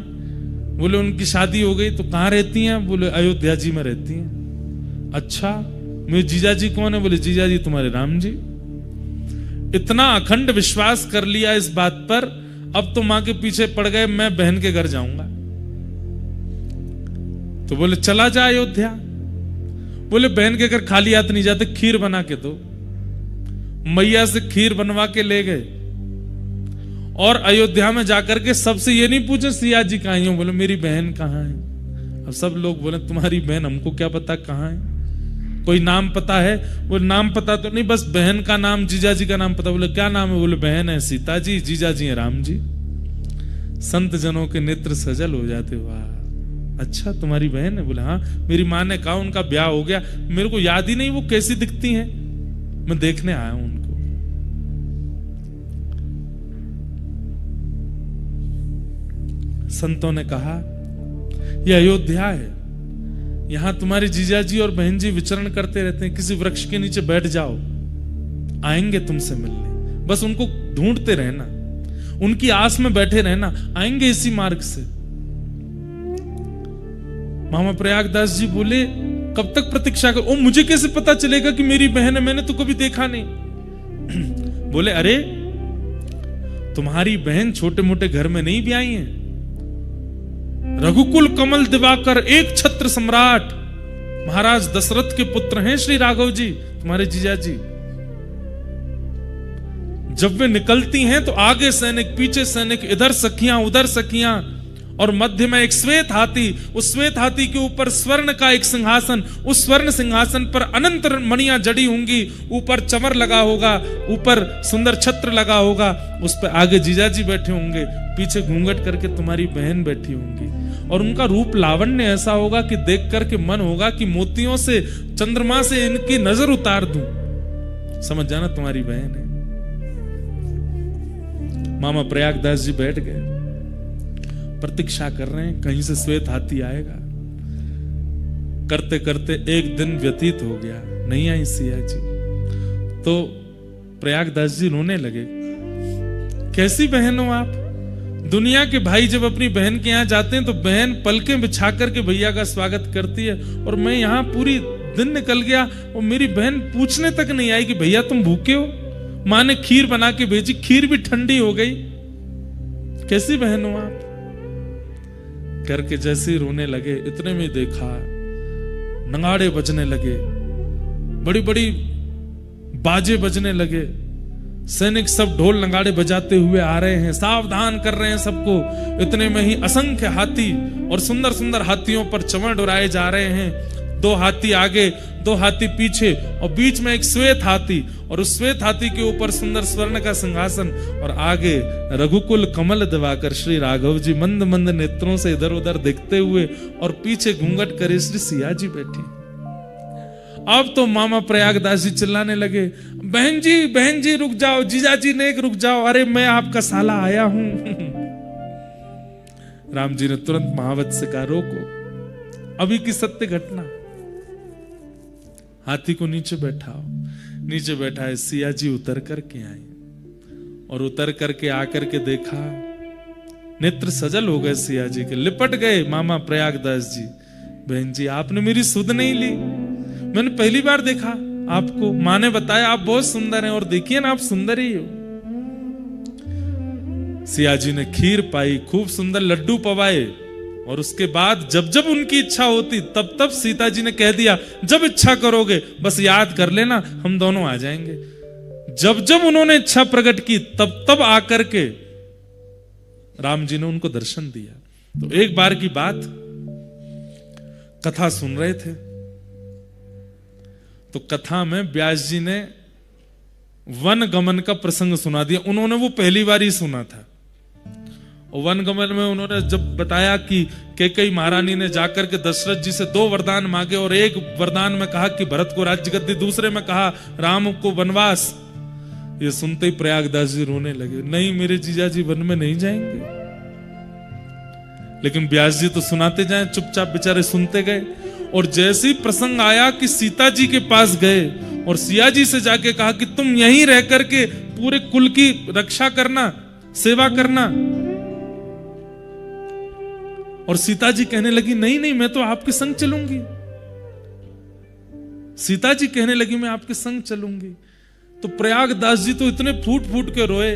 बोले, उनकी शादी हो गई। तो कहाँ रहती हैं? बोले, अयोध्या जी में रहती हैं। अच्छा, मेरे जीजा जी कौन है? बोले, जीजा जी तुम्हारे राम जी। इतना अखंड विश्वास कर लिया इस बात पर, अब तो मां के पीछे पड़ गए, मैं बहन के घर जाऊंगा। तो बोले, चला जा अयोध्या। बोले, बहन के घर खाली हाथ नहीं जाते, खीर बना के दो। मैया से खीर बनवा के ले गए और अयोध्या में जाकर के सबसे ये नहीं पूछे सिया जी कहाँ हो? बोले, मेरी बहन कहाँ है? अब सब लोग बोले, तुम्हारी बहन हमको क्या पता कहाँ है? कोई नाम पता है? वो नाम पता तो नहीं, बस बहन का नाम, जीजा जी का नाम पता। बोले, क्या नाम है? बोले, बहन है सीता जी, जीजा जी है राम जी। संत जनों के नेत्र सजल हो जाते। वाह, अच्छा तुम्हारी बहन है? बोले, हाँ, मेरी माँ ने कहा उनका ब्याह हो गया, मेरे को याद ही नहीं वो कैसी दिखती हैं, मैं देखने आया हूं उनको। संतों ने कहा, यह अयोध्या है, यहां तुम्हारे जीजा जी और बहन जी विचरण करते रहते हैं, किसी वृक्ष के नीचे बैठ जाओ, आएंगे तुमसे मिलने। बस उनको ढूंढते रहना, उनकी आस में बैठे रहना, आएंगे इसी मार्ग से। मामा प्रयागदास जी बोले, कब तक प्रतीक्षा कर? ओ, मुझे कैसे पता चलेगा कि मेरी बहन है? मैंने तो कभी देखा नहीं। बोले, अरे तुम्हारी बहन छोटे मोटे घर में नहीं भी आई है। रघुकुल कमल दिवाकर, एक छत्र सम्राट महाराज दशरथ के पुत्र हैं श्री राघव जी, तुम्हारे जीजा जी। जब वे निकलती हैं तो आगे सैनिक, पीछे सैनिक, इधर सखियां उधर सखियां, और मध्य में एक श्वेत हाथी। उस श्वेत हाथी के ऊपर स्वर्ण का एक सिंहासन, उस स्वर्ण सिंहासन पर अनंत मणियां जड़ी होंगी, ऊपर चमर लगा होगा, ऊपर सुंदर छत्र लगा होगा, उस पर आगे जीजाजी बैठे होंगे, पीछे घूंघट करके तुम्हारी बहन बैठी होंगी। और उनका रूप लावण्य ऐसा होगा कि देख करके मन होगा कि मोतियों से, चंद्रमा से इनकी नजर उतार दूं। समझ जाना तुम्हारी बहन है। मामा प्रयागदास जी बैठ गए, प्रतीक्षा कर रहे हैं कहीं से श्वेत हाथी आएगा। करते करते एक दिन व्यतीत हो गया, नहीं आई सिया जी। तो प्रयागदास जी रोने लगे, कैसी बहन हो आप? दुनिया के भाई जब अपनी बहन के यहां जाते हैं तो बहन पलकें बिछा करके भैया का स्वागत करती है, और मैं यहां पूरी दिन निकल गया और मेरी बहन पूछने तक नहीं आई कि भैया तुम भूखे हो। मां ने खीर बना के भेजी, खीर भी ठंडी हो गई। कैसी बहन हो आप? करके जैसे ही रोने लगे, इतने में देखा नगाड़े बजने लगे, बड़ी बड़ी बाजे बजने लगे, सैनिक सब ढोल नगाड़े बजाते हुए आ रहे हैं, सावधान कर रहे हैं सबको। इतने में ही असंख्य हाथी और सुंदर सुंदर हाथियों पर चमड़ उड़ाए जा रहे हैं। 2 हाथी आगे, 2 हाथी पीछे, और बीच में एक श्वेत हाथी, और उस श्वेत हाथी के ऊपर सुंदर स्वर्ण का सिंहासन, और आगे रघुकुल कमल दिवाकर श्री राघव जी मंद मंद नेत्रों से इधर उधर देखते हुए, और पीछे घूंघट करे श्री सिया जी बैठे। अब तो मामा प्रयागदास जी चिल्लाने लगे, बहन जी रुक जाओ, जीजा जी ने रुक जाओ, अरे मैं आपका साला आया हूं। राम जी ने तुरंत महावत से कहा, रोको, अभी की सत्य घटना। हाथी को नीचे बैठाओ। नीचे बैठा है, सिया जी उतर करके आई, और उतर करके आकर के देखा नेत्र सजल हो गए सिया जी के, लिपट गए मामा प्रयागदास जी। बहन जी आपने मेरी सुध नहीं ली, मैंने पहली बार देखा आपको, माँ ने बताया आप बहुत सुंदर हैं और देखिए ना आप सुंदर ही हो। सिया जी ने खीर पाई, खूब सुंदर लड्डू पवाए, और उसके बाद जब जब उनकी इच्छा होती तब तब सीता जी ने कह दिया जब इच्छा करोगे बस याद कर लेना हम दोनों आ जाएंगे। जब जब उन्होंने इच्छा प्रकट की तब तब आकर के राम जी ने उनको दर्शन दिया। तो एक बार की बात, कथा सुन रहे थे तो कथा में व्यास जी ने वन गमन का प्रसंग सुना दिया। उन्होंने वो पहली बार ही सुना था। और वन गमन में उन्होंने जब बताया कि कैकेयी महारानी ने जाकर के दशरथ जी से 2 वरदान मांगे और एक वरदान में कहा कि भरत को राज्य गद्दी, दूसरे में कहा राम को वनवास। ये सुनते ही प्रयागदास जी रोने लगे, नहीं मेरे जीजा जी वन में नहीं जाएंगे। लेकिन व्यास जी तो सुनाते जाए, चुपचाप बेचारे सुनते गए। और जैसे ही प्रसंग आया कि सीता जी के पास गए और सिया जी से जाके कहा कि तुम यहीं रह करके पूरे कुल की रक्षा करना, सेवा करना। और सीता जी कहने लगी नहीं नहीं मैं तो आपके संग चलूंगी। सीता जी कहने लगी मैं आपके संग चलूंगी। तो प्रयागदास जी तो इतने फूट फूट के रोए।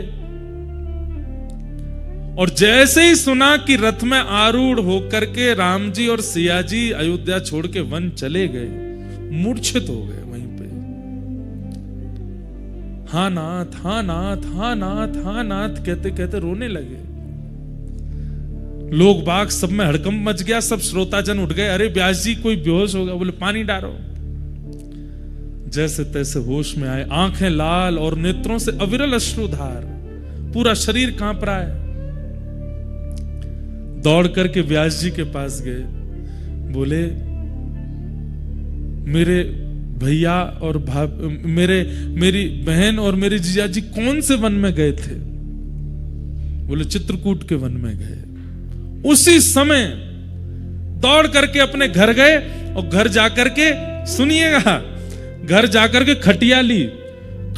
और जैसे ही सुना कि रथ में आरूढ़ होकर के राम जी और सिया जी अयोध्या छोड़ के वन चले गए, मूर्छित हो गए वहीं पे। हाँ नाथ हाँ नाथ हाँ नाथ हाँ नाथ कहते कहते रोने लगे। लोग बाग सब में हड़कंप मच गया, सब श्रोताजन उठ गए, अरे व्यास जी कोई बेहोश हो गया। बोले पानी डालो। जैसे तैसे होश में आए, आंखें लाल और नेत्रों से अविरल अश्रुधार, पूरा शरीर कांप रहा है। दौड़ करके व्यास जी के पास गए, बोले मेरे भैया और मेरी बहन और मेरे जीजा जी कौन से वन में गए थे? बोले चित्रकूट के वन में गए। उसी समय दौड़ करके अपने घर गए और घर जाकर के, सुनिएगा, घर जाकर के खटिया ली,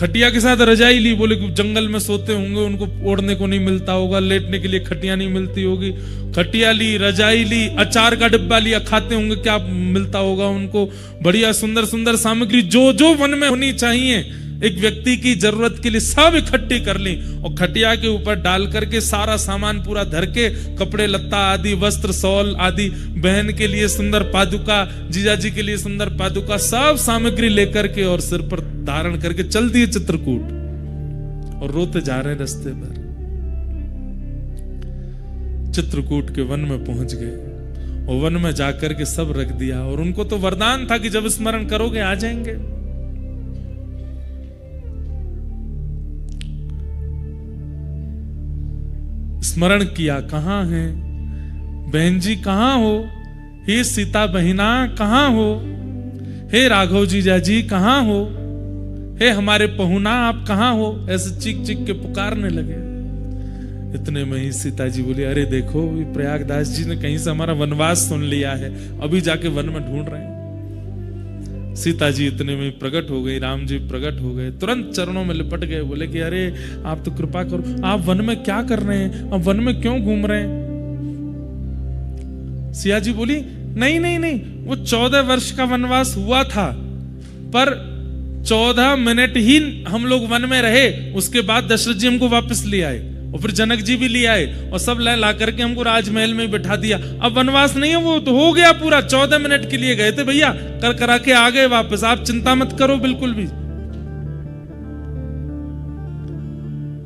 खटिया के साथ रजाई ली। बोले जंगल में सोते होंगे, उनको ओढ़ने को नहीं मिलता होगा, लेटने के लिए खटिया नहीं मिलती होगी। खटिया ली, रजाई ली, अचार का डिब्बा लिया, खाते होंगे क्या मिलता होगा उनको, बढ़िया सुंदर सुंदर सामग्री जो जो वन में होनी चाहिए एक व्यक्ति की जरूरत के लिए सब इकट्ठी कर ली। और खटिया के ऊपर डाल करके सारा सामान पूरा धर के, कपड़े लत्ता आदि, वस्त्र सौल आदि, बहन के लिए सुंदर पादुका, जीजा जी के लिए सुंदर पादुका, सब सामग्री लेकर के और सिर पर धारण करके चल दिए चित्रकूट। और रोते जा रहे रास्ते पर। चित्रकूट के वन में पहुंच गए और वन में जाकर के सब रख दिया। और उनको तो वरदान था कि जब स्मरण करोगे आ जाएंगे। स्मरण किया, कहां है बहन जी, कहां हो? हे सीता बहिना कहां हो? हे राघव जीजा जी कहां हो? हे हमारे पहुना आप कहां हो? ऐसे चीख चीख के पुकारने लगे। इतने में ही सीता जी बोली, अरे देखो प्रयागदास जी ने कहीं से हमारा वनवास सुन लिया है, अभी जाके वन में ढूंढ रहे हैं। सीता जी इतने में प्रकट हो गई, राम जी प्रकट हो गए, तुरंत चरणों में लिपट गए। बोले कि अरे आप तो कृपा करो, आप वन में क्या कर रहे हैं, आप वन में क्यों घूम रहे हैं? सिया जी बोली नहीं नहीं नहीं, वो 14 वर्ष का वनवास हुआ था, पर 14 मिनट ही हम लोग वन में रहे, उसके बाद दशरथ जी हमको वापस ले आए और फिर जनक जी भी ले आए और सब ला करके हमको राजमहल में बैठा दिया। अब वनवास नहीं है, वो तो हो गया पूरा, 14 मिनट के लिए गए थे भैया, कर करा के आ गए वापस, आप चिंता मत करो बिल्कुल भी।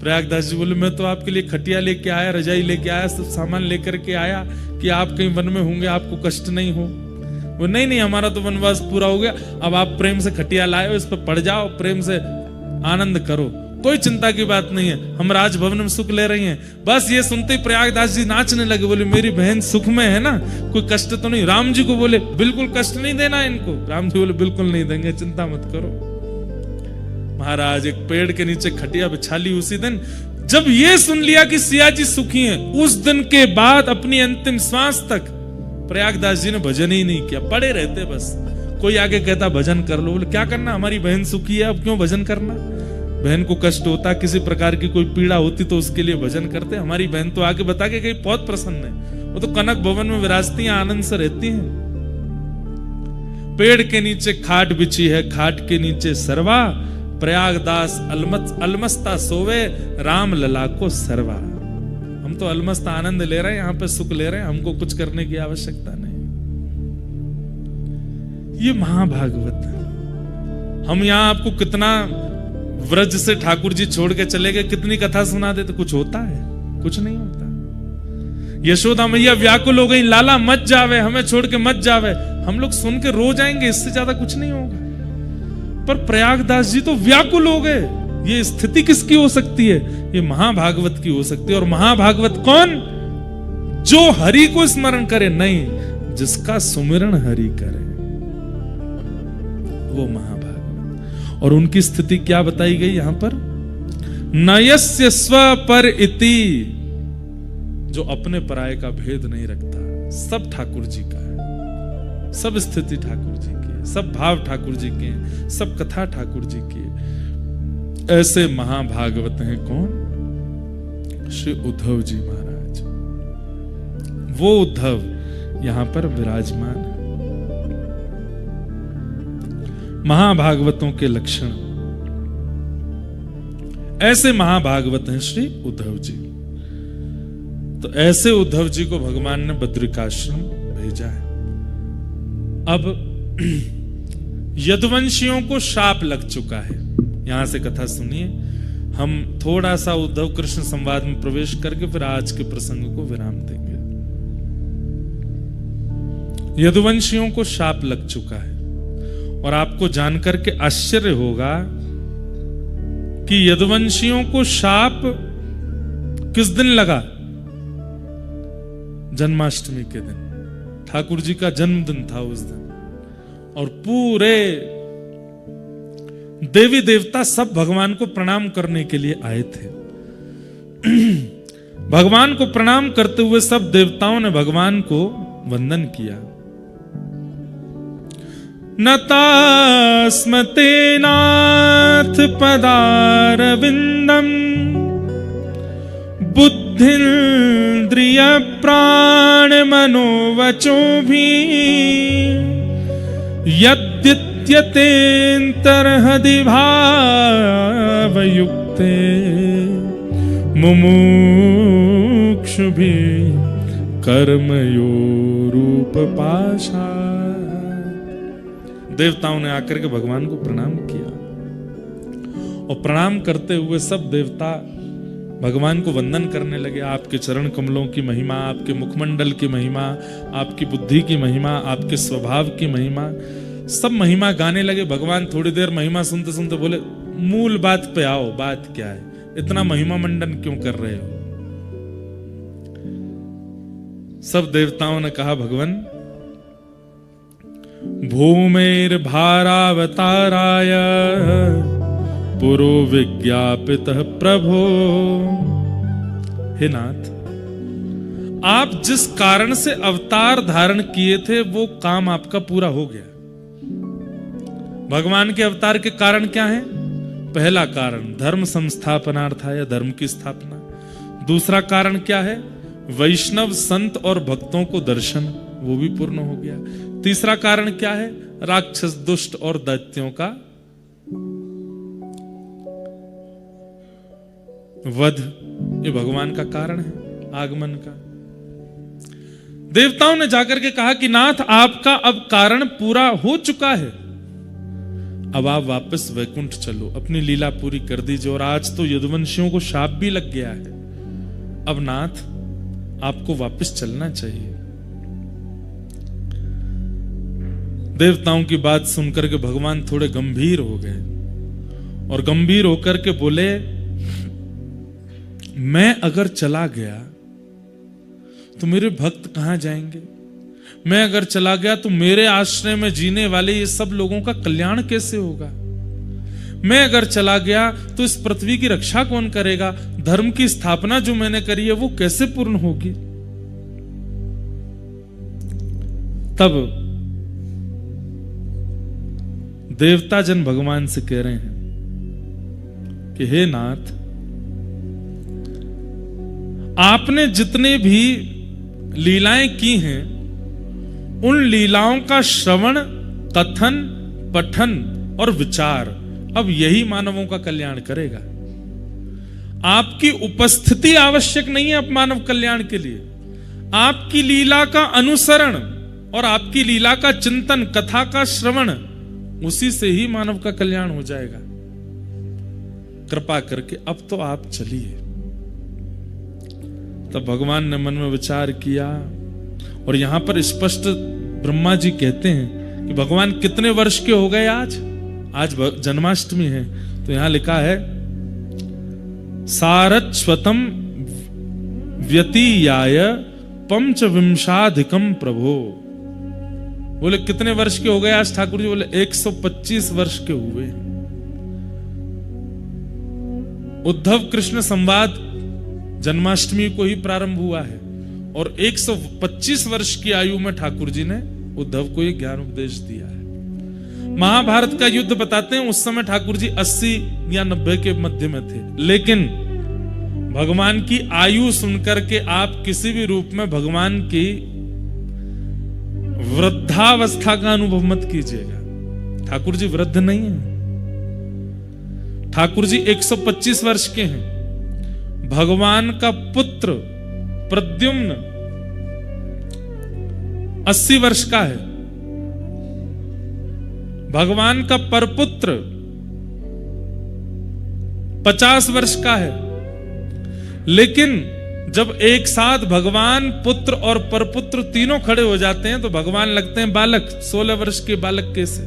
प्रयागदास जी बोले मैं तो आपके लिए खटिया लेके आया, रजाई लेके आया, सब सामान लेकर के आया कि आप कहीं वन में होंगे आपको कष्ट नहीं हो। वो नहीं नहीं हमारा तो वनवास पूरा हो गया, अब आप प्रेम से खटिया लाए हो, इस पर पड़ जाओ, प्रेम से आनंद करो, कोई चिंता की बात नहीं है, हम राजभवन में सुख ले रही हैं। बस ये सुनते ही प्रयागदास जी नाचने लगे। बोले मेरी बहन सुख में है ना, कोई कष्ट तो नहीं? राम जी को बोले बिल्कुल कष्ट नहीं देना इनको। राम जी बोले बिल्कुल नहीं देंगे, चिंता मत करो। महाराज एक पेड़ के नीचे खटिया बिछा ली। उसी दिन जब ये सुन लिया कि सिया जी सुखी हैं, उस दिन के बाद अपनी अंतिम श्वास तक प्रयागदास जी ने भजन ही नहीं किया, पड़े रहते बस। कोई आगे कहता भजन कर लो, बोले क्या करना, हमारी बहन सुखी है, अब क्यों भजन करना? बहन को कष्ट होता, किसी प्रकार की कोई पीड़ा होती तो उसके लिए भजन करते। हमारी बहन तो आके बता के गई बहुत प्रसन्न है, वो तो कनक भवन में विराजती हैं, आनंद से रहती हैं। पेड़ के नीचे खाट बिछी है, खाट के नीचे सरवा, प्रयागदास अलमस्ता सोवे, राम लला को सरवा। हम तो अलमस्त आनंद ले रहे हैं, यहां पे सुख ले रहे हैं, हमको कुछ करने की आवश्यकता नहीं। ये महाभागवत है। हम यहां आपको कितना व्रज से ठाकुर जी छोड़ के चले गए, कितनी कथा सुना देते, कुछ होता है? कुछ नहीं होता। यशोदा मैया व्याकुल हो गई, लाला मत जावे, हमें छोड़ के मत जावे। हम लोग सुन के रो जाएंगे, इससे ज्यादा कुछ नहीं होगा। पर प्रयागदास जी तो व्याकुल हो गए। ये स्थिति किसकी हो सकती है? ये महाभागवत की हो सकती है। और महाभागवत कौन? जो हरि को स्मरण करे, नहीं, जिसका सुमिरन हरि करे, वो महाभागवत। और उनकी स्थिति क्या बताई गई यहां पर? नयस्य स्व पर इति, जो अपने पराये का भेद नहीं रखता। सब ठाकुर जी का है, सब स्थिति ठाकुर जी की है, सब भाव ठाकुर जी के हैं, सब कथा ठाकुर जी की है। ऐसे महाभागवत हैं कौन? श्री उद्धव जी महाराज। वो उद्धव यहां पर विराजमान है। महाभागवतों के लक्षण, ऐसे महाभागवत हैं श्री उद्धव जी। तो ऐसे उद्धव जी को भगवान ने बद्रिकाश्रम भेजा है। अब यदुवंशियों को शाप लग चुका है। यहां से कथा सुनिए। हम थोड़ा सा उद्धव कृष्ण संवाद में प्रवेश करके फिर आज के प्रसंग को विराम देंगे। यदुवंशियों को शाप लग चुका है, और आपको जानकर के आश्चर्य होगा कि यदुवंशियों को शाप किस दिन लगा? जन्माष्टमी के दिन। ठाकुर जी का जन्मदिन था उस दिन, और पूरे देवी देवता सब भगवान को प्रणाम करने के लिए आए थे। भगवान को प्रणाम करते हुए सब देवताओं ने भगवान को वंदन किया। नतास्मते नाथ पदारविंदम, बुद्धिन्द्रिय प्राण मनोवचो भी, यद्यत्यतेऽन्तर्हृदि भावयुक्ते, मुमुक्षुभिः कर्मयोरुपपाशात्। देवताओं ने आकर के भगवान को प्रणाम किया, और प्रणाम करते हुए सब देवता भगवान को वंदन करने लगे। आपके चरण कमलों की महिमा, आपके मुखमंडल की महिमा, आपकी बुद्धि की महिमा, आपके स्वभाव की महिमा, सब महिमा गाने लगे। भगवान थोड़ी देर महिमा सुनते सुनते बोले, मूल बात पे आओ, बात क्या है? इतना महिमा मंडन क्यों कर रहे हो? सब देवताओं ने कहा, भगवान, भूमेर्भारावताराय पुरो विज्ञापितः प्रभो। हे नाथ, आप जिस कारण से अवतार धारण किए थे वो काम आपका पूरा हो गया। भगवान के अवतार के कारण क्या है? पहला कारण धर्म संस्थापनार्थाय, धर्म की स्थापना। दूसरा कारण क्या है? वैष्णव संत और भक्तों को दर्शन, वो भी पूर्ण हो गया। तीसरा कारण क्या है? राक्षस दुष्ट और दैत्यों का वध। ये भगवान का कारण है आगमन का। देवताओं ने जाकर के कहा कि नाथ, आपका अब कारण पूरा हो चुका है, अब आप वापस वैकुंठ चलो, अपनी लीला पूरी कर दीजिए। और आज तो यदुवंशियों को शाप भी लग गया है, अब नाथ आपको वापस चलना चाहिए। देवताओं की बात सुनकर के भगवान थोड़े गंभीर हो गए, और गंभीर होकर के बोले, मैं अगर चला गया तो मेरे भक्त कहां जाएंगे? मैं अगर चला गया तो मेरे आश्रय में जीने वाले ये सब लोगों का कल्याण कैसे होगा? मैं अगर चला गया तो इस पृथ्वी की रक्षा कौन करेगा? धर्म की स्थापना जो मैंने करी है वो कैसे पूर्ण होगी? तब देवता जन भगवान से कह रहे हैं कि हे नाथ, आपने जितने भी लीलाएं की हैं, उन लीलाओं का श्रवण, कथन, पठन और विचार अब यही मानवों का कल्याण करेगा। आपकी उपस्थिति आवश्यक नहीं है अब मानव कल्याण के लिए। आपकी लीला का अनुसरण और आपकी लीला का चिंतन, कथा का श्रवण, उसी से ही मानव का कल्याण हो जाएगा। कृपा करके अब तो आप चलिए। तब भगवान ने मन में विचार किया, और यहां पर स्पष्ट ब्रह्मा जी कहते हैं कि भगवान कितने वर्ष के हो गए आज जन्माष्टमी है, तो यहां लिखा है सारस्वतम व्यतीयाय पंचविंशाधिकम प्रभो। बोले कितने वर्ष के हो गए आज ठाकुर जी? बोले 125 वर्ष के हुए। उद्धव कृष्ण संवाद जन्माष्टमी को ही प्रारंभ हुआ है, और 125 वर्ष की आयु में ठाकुर जी ने उद्धव को यह ज्ञान उपदेश दिया है। महाभारत का युद्ध बताते हैं, उस समय ठाकुर जी 80 या 90 के मध्य में थे, लेकिन भगवान की आयु सुनकर के आप किसी भी रूप में भगवान की वृद्धावस्था का अनुभव मत कीजिएगा। ठाकुर जी वृद्ध नहीं है, ठाकुर जी 125 वर्ष के हैं। भगवान का पुत्र प्रद्युम्न 80 वर्ष का है, भगवान का परपुत्र 50 वर्ष का है। लेकिन जब एक साथ भगवान, पुत्र और परपुत्र तीनों खड़े हो जाते हैं तो भगवान लगते हैं बालक। 16 वर्ष के बालक कैसे?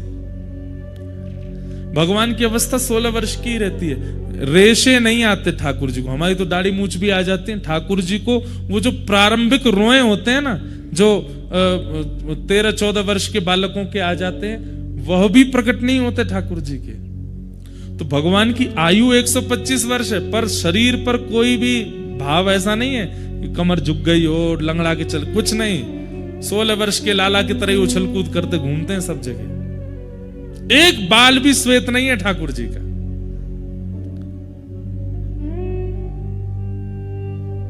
भगवान की अवस्था 16 वर्ष की रहती है। रेशे नहीं आते ठाकुर जी को, हमारी तो दाढ़ी मूछ भी आ जाती है। ठाकुर जी को वो जो प्रारंभिक रोए होते हैं ना, जो 13-14 वर्ष के बालकों के आ जाते हैं, वह भी प्रकट नहीं होते ठाकुर जी के। तो भगवान की आयु 125 वर्ष है, पर शरीर पर कोई भी भाव ऐसा नहीं है कि कमर झुक गई हो, लंगड़ा के चल, कुछ नहीं। 16 वर्ष के लाला की तरह उछल कूद करते घूमते हैं सब जगह। एक बाल भी श्वेत नहीं है ठाकुर जी का।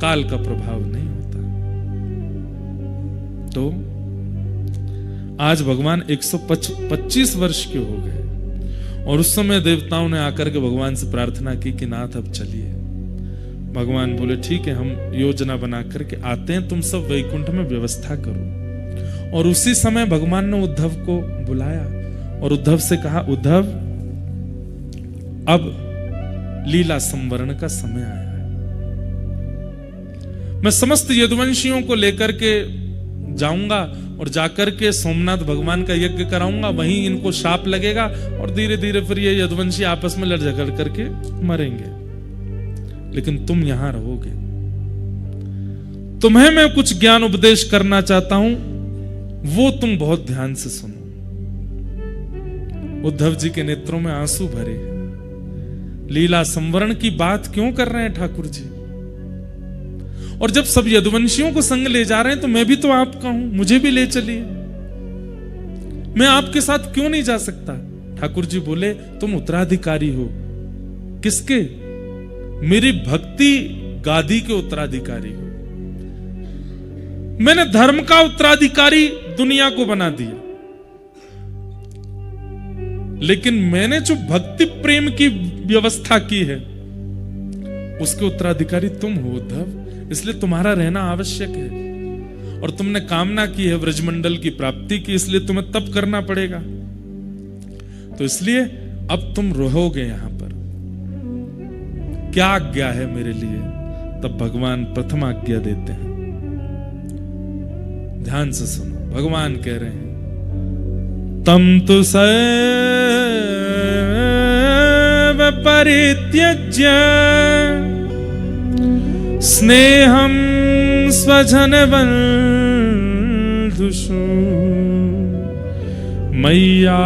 काल का प्रभाव नहीं होता। तो आज भगवान 125 वर्ष के हो गए, और उस समय देवताओं ने आकर के भगवान से प्रार्थना की कि नाथ अब चलिए। भगवान बोले ठीक है, हम योजना बना करके आते हैं, तुम सब वैकुंठ में व्यवस्था करो। और उसी समय भगवान ने उद्धव को बुलाया और उद्धव से कहा, उद्धव अब लीला संवरण का समय आया है। मैं समस्त यदुवंशियों को लेकर के जाऊंगा और जाकर के सोमनाथ भगवान का यज्ञ कराऊंगा, वहीं इनको शाप लगेगा और धीरे धीरे फिर ये यदुवंशी आपस में लड़ झगड़ करके मरेंगे। लेकिन तुम यहां रहोगे। तुम्हें मैं कुछ ज्ञान उपदेश करना चाहता हूं, वो तुम बहुत ध्यान से सुनो। उद्धव जी के नेत्रों में आंसू भरे। लीला संवरण की बात क्यों कर रहे हैं ठाकुर जी? और जब सब यदुवंशियों को संग ले जा रहे हैं तो मैं भी तो आपका हूं, मुझे भी ले चलिए। मैं आपके साथ क्यों नहीं जा सकता? ठाकुर जी बोले, तुम उत्तराधिकारी हो। किसके? मेरी भक्ति गादी के उत्तराधिकारी हो। मैंने धर्म का उत्तराधिकारी दुनिया को बना दिया, लेकिन मैंने जो भक्ति प्रेम की व्यवस्था की है उसके उत्तराधिकारी तुम हो उद्धव। इसलिए तुम्हारा रहना आवश्यक है। और तुमने कामना की है व्रजमंडल की प्राप्ति की, इसलिए तुम्हें तप करना पड़ेगा। तो इसलिए अब तुम रहोगे यहां पर। क्या आज्ञा है मेरे लिए? तब भगवान प्रथम आज्ञा देते हैं। ध्यान से सुनो, भगवान कह रहे हैं, तम तु सैव परित्यज्य स्नेहं स्वजन बंधुषु मय्या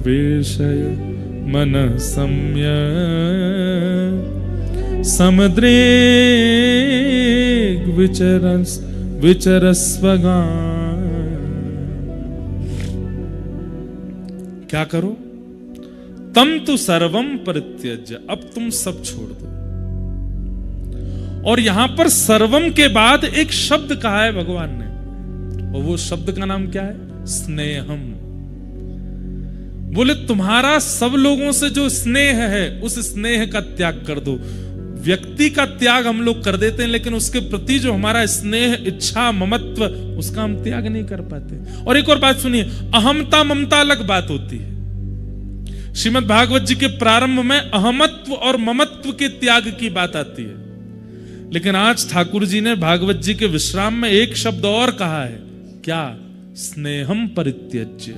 वेशय मनः सम्य समुद्रे विचरस्वगा। क्या करो? तम तु सर्वम परित्यज्य, अब तुम सब छोड़ दो। और यहां पर सर्वम के बाद एक शब्द कहा है भगवान ने, और वो शब्द का नाम क्या है? स्नेहम। बोले तुम्हारा सब लोगों से जो स्नेह है उस स्नेह का त्याग कर दो। व्यक्ति का त्याग हम लोग कर देते हैं, लेकिन उसके प्रति जो हमारा स्नेह, इच्छा, ममत्व, उसका हम त्याग नहीं कर पाते। और एक और बात सुनिए, अहमता ममता अलग बात होती है। श्रीमद् भागवत जी के प्रारंभ में अहमत्व और ममत्व के त्याग की बात आती है, लेकिन आज ठाकुर जी ने भागवत जी के विश्राम में एक शब्द और कहा है, क्या? स्नेहम परित्यज्य।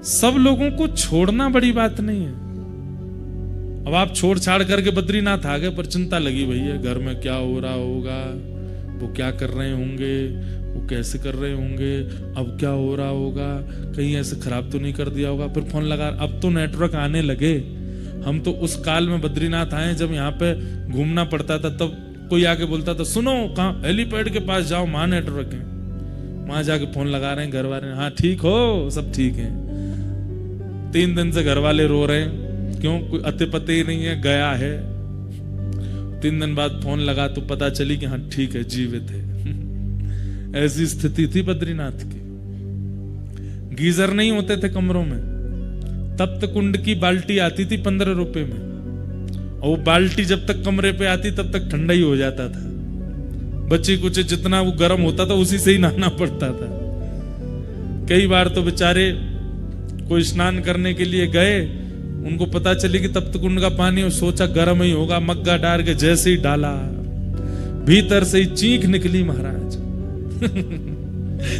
सब लोगों को छोड़ना बड़ी बात नहीं है। अब आप छोड़ छाड़ करके बद्रीनाथ आ गए, पर चिंता लगी भैया घर में क्या हो रहा होगा, वो क्या कर रहे होंगे, वो कैसे कर रहे होंगे, अब क्या हो रहा होगा, कहीं ऐसे खराब तो नहीं कर दिया होगा। फिर फोन लगा, अब तो नेटवर्क आने लगे। हम तो उस काल में बद्रीनाथ आए जब यहाँ पे घूमना पड़ता था, तब कोई आके बोलता था सुनो कहाँ, हेलीपैड के पास जाओ, वहां नेटवर्क है। वहां जाके फोन लगा रहे हैं घर वाले, हाँ ठीक हो, सब ठीक है। 3 दिन से घर वाले रो रहे हैं, क्यों? कोई अते पते ही नहीं है, गया है। 3 दिन बाद फोन लगा तो पता चली कि हाँ ठीक है, जीवित है। ऐसी स्थिति थी बद्रीनाथ की। गीजर नहीं होते थे कमरों में, तप्त कुंड की बाल्टी आती थी 15 रुपए में, और वो बाल्टी जब तक कमरे पे आती तब तक ठंडा ही हो जाता था। बच्चे कुछ जितना वो गर्म होता था उसी से ही नहाना पड़ता था। कई बार तो बेचारे कोई स्नान करने के लिए गए, उनको पता चली कि तप्त कुंड का पानी, और सोचा गर्म ही होगा, मग्गा डाल के जैसे ही डाला भीतर से ही चीख निकली महाराज।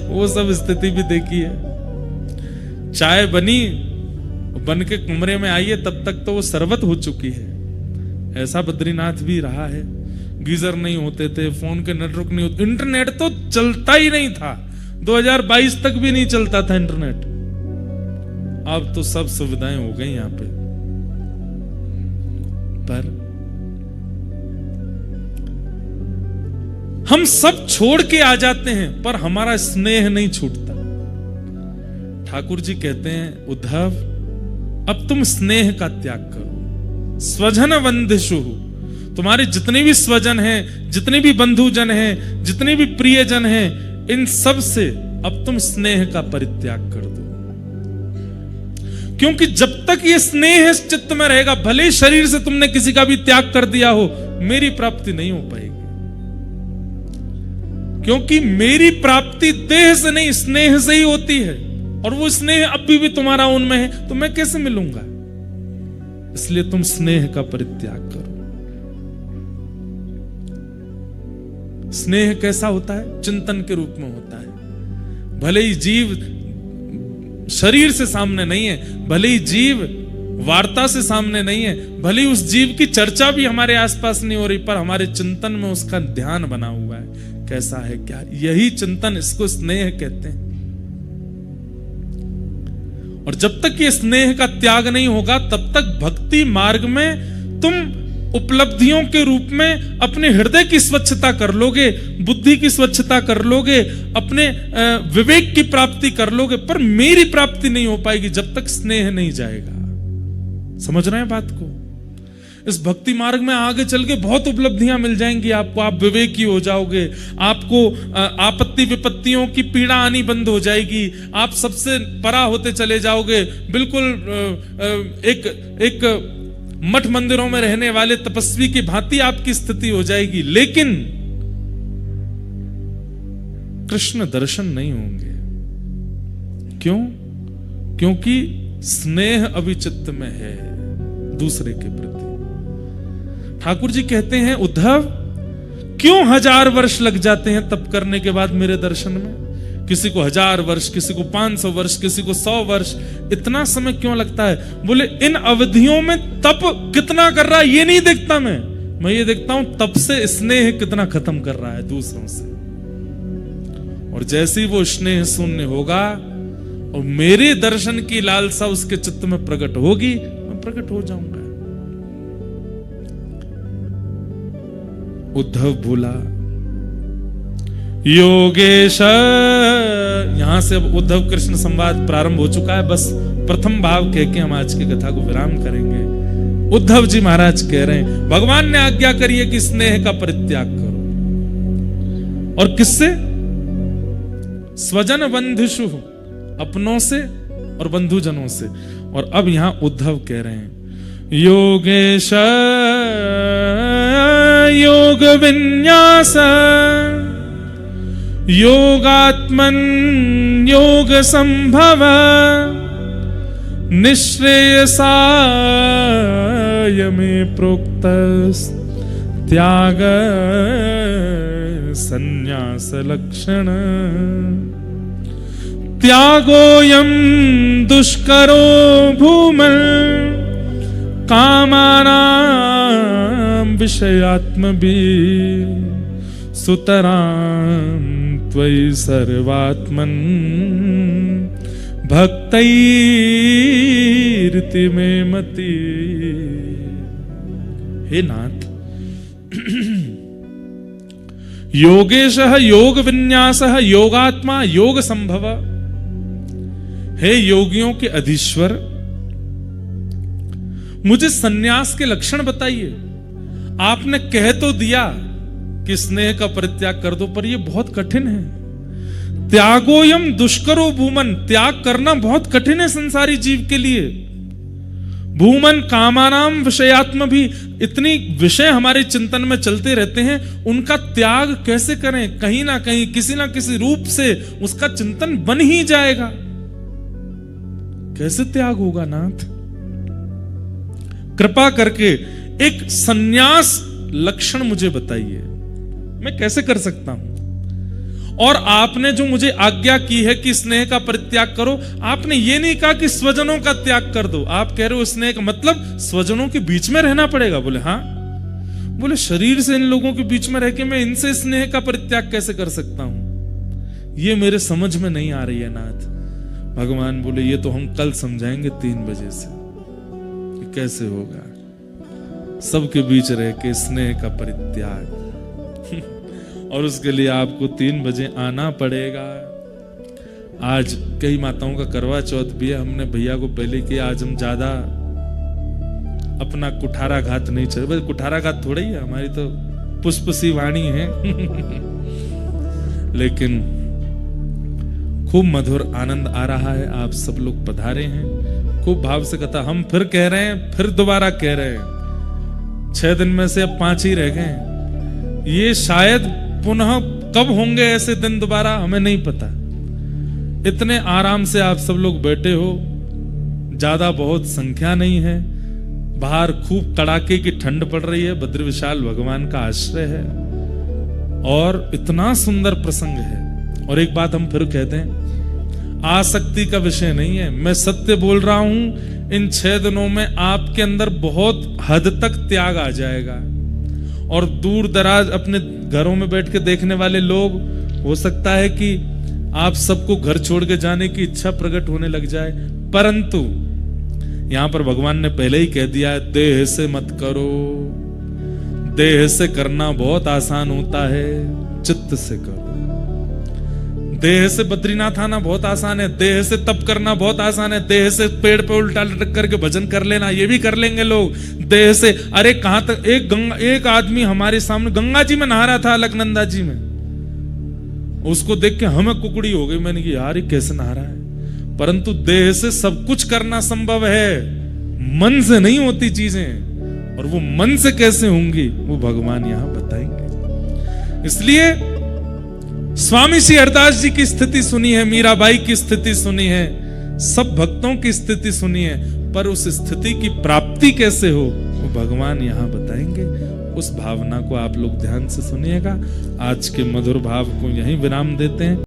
वो सब स्थिति भी देखी है। चाय बनी, बन के कमरे में आई है, तब तक तो वो शरबत हो चुकी है। ऐसा बद्रीनाथ भी रहा है। गीजर नहीं होते थे, फोन के नेटवर्क नहीं होते, इंटरनेट तो चलता ही नहीं था। 2022 तक भी नहीं चलता था इंटरनेट। अब तो सब सुविधाएं हो गई यहां पे, पर हम सब छोड़ के आ जाते हैं, पर हमारा स्नेह नहीं छूटता। ठाकुर जी कहते हैं, उद्धव अब तुम स्नेह का त्याग करो। स्वजन वंदिषु, तुम्हारे जितने भी स्वजन हैं, जितने भी बंधुजन हैं, जितने भी प्रियजन हैं, इन सब से अब तुम स्नेह का परित्याग कर दो। क्योंकि जब तक ये स्नेह इस चित्त में रहेगा, भले शरीर से तुमने किसी का भी त्याग कर दिया हो, मेरी प्राप्ति नहीं हो पाएगी। क्योंकि मेरी प्राप्ति देह से नहीं, स्नेह से ही होती है, और वो स्नेह अभी भी तुम्हारा उनमें है, तो मैं कैसे मिलूंगा? इसलिए तुम स्नेह का परित्याग करो। स्नेह कैसा होता है? चिंतन के रूप में होता है। भले ही जीव शरीर से सामने नहीं है, भले ही जीव वार्ता से सामने नहीं है, भले ही उस जीव की चर्चा भी हमारे आसपास नहीं हो रही, पर हमारे चिंतन में उसका ध्यान बना हुआ है। कैसा है, क्या? यही चिंतन, इसको स्नेह कहते हैं। और जब तक ये स्नेह का त्याग नहीं होगा, तब तक भक्ति मार्ग में तुम उपलब्धियों के रूप में अपने हृदय की स्वच्छता कर लोगे, बुद्धि की स्वच्छता कर लोगे, अपने विवेक की प्राप्ति कर लोगे, पर मेरी प्राप्ति नहीं हो पाएगी जब तक स्नेह नहीं जाएगा। समझ रहे हैं बात को? इस भक्ति मार्ग में आगे चल के बहुत उपलब्धियां मिल जाएंगी आपको। आप विवेकी हो जाओगे, आपको आपत्ति विपत्तियों की पीड़ा आनी बंद हो जाएगी, आप सबसे परा होते चले जाओगे। बिल्कुल एक मठ मंदिरों में रहने वाले तपस्वी की भांति आपकी स्थिति हो जाएगी, लेकिन कृष्ण दर्शन नहीं होंगे। क्यों? क्योंकि स्नेह अभी चित्त में है दूसरे के प्रति। ठाकुर जी कहते हैं, उद्धव क्यों 1000 वर्ष लग जाते हैं तप करने के बाद मेरे दर्शन में? किसी को 1000 वर्ष, किसी को 500 वर्ष, किसी को 100 वर्ष, इतना समय क्यों लगता है? बोले इन अवधियों में तप कितना कर रहा है ये नहीं देखता मैं ये देखता हूं तप से स्नेह कितना खत्म कर रहा है दूसरों से। और जैसे ही वो स्नेह शून्य होगा और मेरे दर्शन की लालसा उसके चित्त में प्रकट होगी, मैं प्रकट हो जाऊंगा। उद्धव बोला, योगेश, यहां से अब उद्धव कृष्ण संवाद प्रारंभ हो चुका है। बस प्रथम भाव कह के हम आज की कथा को विराम करेंगे। उद्धव जी महाराज कह रहे हैं, भगवान ने आज्ञा करी है कि स्नेह का परित्याग करो। और किससे? स्वजन बंधुषु, अपनों से और बंधुजनों से। और अब यहां उद्धव कह रहे हैं, योगेश योग विन्यास योगात्मन योग संभव निःश्रेयसाय में प्रोक्त त्याग संन्यास लक्षण त्यागोयम दुष्करो भूमन् कामानां विषयात्मभिः सुतरां त्वयि सर्वात्मन् भक्तैरिति मे मति। हे नाथ, योगेशः योग विन्यासः योगात्मा योग संभव। हे योगियों के अधीश्वर, मुझे सन्यास के लक्षण बताइए। आपने कह तो दिया कि स्नेह का परित्याग कर दो, पर यह बहुत कठिन है। त्यागोयम दुष्करो भूमन, त्याग करना बहुत कठिन है संसारी जीव के लिए। भूमन कामानाम विषयात्म भी, इतनी विषय हमारे चिंतन में चलते रहते हैं, उनका त्याग कैसे करें? कहीं ना कहीं किसी ना किसी रूप से उसका चिंतन बन ही जाएगा। कैसे त्याग होगा नाथ? कृपा करके एक सन्यास लक्षण मुझे बताइए, मैं कैसे कर सकता हूं? और आपने जो मुझे आज्ञा की है कि स्नेह का परित्याग करो, आपने ये नहीं कहा कि स्वजनों का त्याग कर दो। आप कह रहे हो स्नेह का मतलब स्वजनों के बीच में रहना पड़ेगा। बोले हाँ। बोले शरीर से इन लोगों के बीच में रह के मैं इनसे स्नेह का परित्याग कैसे कर सकता हूं? ये मेरे समझ में नहीं आ रही है नाथ। भगवान बोले ये तो हम कल समझाएंगे 3 बजे से, कैसे होगा सबके बीच रह के स्नेह का परित्याग। और उसके लिए आपको 3 बजे आना पड़ेगा। आज कई माताओं का करवा चौथ भी है, हमने भैया को पहले किया। आज हम ज्यादा अपना कुठाराघात नहीं चले, बस कुठाराघात थोड़ा ही है, हमारी तो पुष्पसी वाणी है। लेकिन खूब मधुर आनंद आ रहा है, आप सब लोग पधारे हैं, खूब भाव से कथा। हम फिर कह रहे हैं, फिर दोबारा कह रहे हैं, 6 दिन में से अब 5 ही रह गए। ये शायद पुनः कब होंगे ऐसे दिन दोबारा, हमें नहीं पता। इतने आराम से आप सब लोग बैठे हो, ज्यादा बहुत संख्या नहीं है, बाहर खूब कड़ाके की ठंड पड़ रही है, बद्र विशाल भगवान का आश्रय है और इतना सुंदर प्रसंग है। और एक बात हम फिर कहते हैं, आसक्ति का विषय नहीं है, मैं सत्य बोल रहा हूं। इन 6 दिनों में आपके अंदर बहुत हद तक त्याग आ जाएगा। और दूर दराज अपने घरों में बैठ के देखने वाले लोग, हो सकता है कि आप सबको घर छोड़ के जाने की इच्छा प्रकट होने लग जाए, परंतु यहां पर भगवान ने पहले ही कह दिया है, देह से मत करो। देह से करना बहुत आसान होता है, चित्त से करो। देह से बद्रीनाथ आना बहुत आसान है, देह से तप करना बहुत आसान है, देह से पेड़ पे उल्टा लटक करके भजन कर लेना ये भी कर लेंगे लोग। देह से, अरे कहां तक, एक आदमी हमारे सामने गंगा जी में नहा रहा था, अलकनंदा जी में, उसको देख के हमें कुकड़ी हो गई। मैंने कहा यार ये कैसे नहा रहा है? परंतु देह से सब कुछ करना संभव है, मन से नहीं होती चीजें। और वो मन से कैसे होंगी वो भगवान यहां बताएंगे। इसलिए स्वामी श्री हरदास जी की स्थिति सुनी है, मीराबाई की स्थिति सुनी है, सब भक्तों की स्थिति सुनी है, पर उस स्थिति की प्राप्ति कैसे हो वो भगवान यहां बताएंगे। उस भावना को आप लोग ध्यान से सुनिएगा। आज के मधुर भाव को यहीं विराम देते हैं।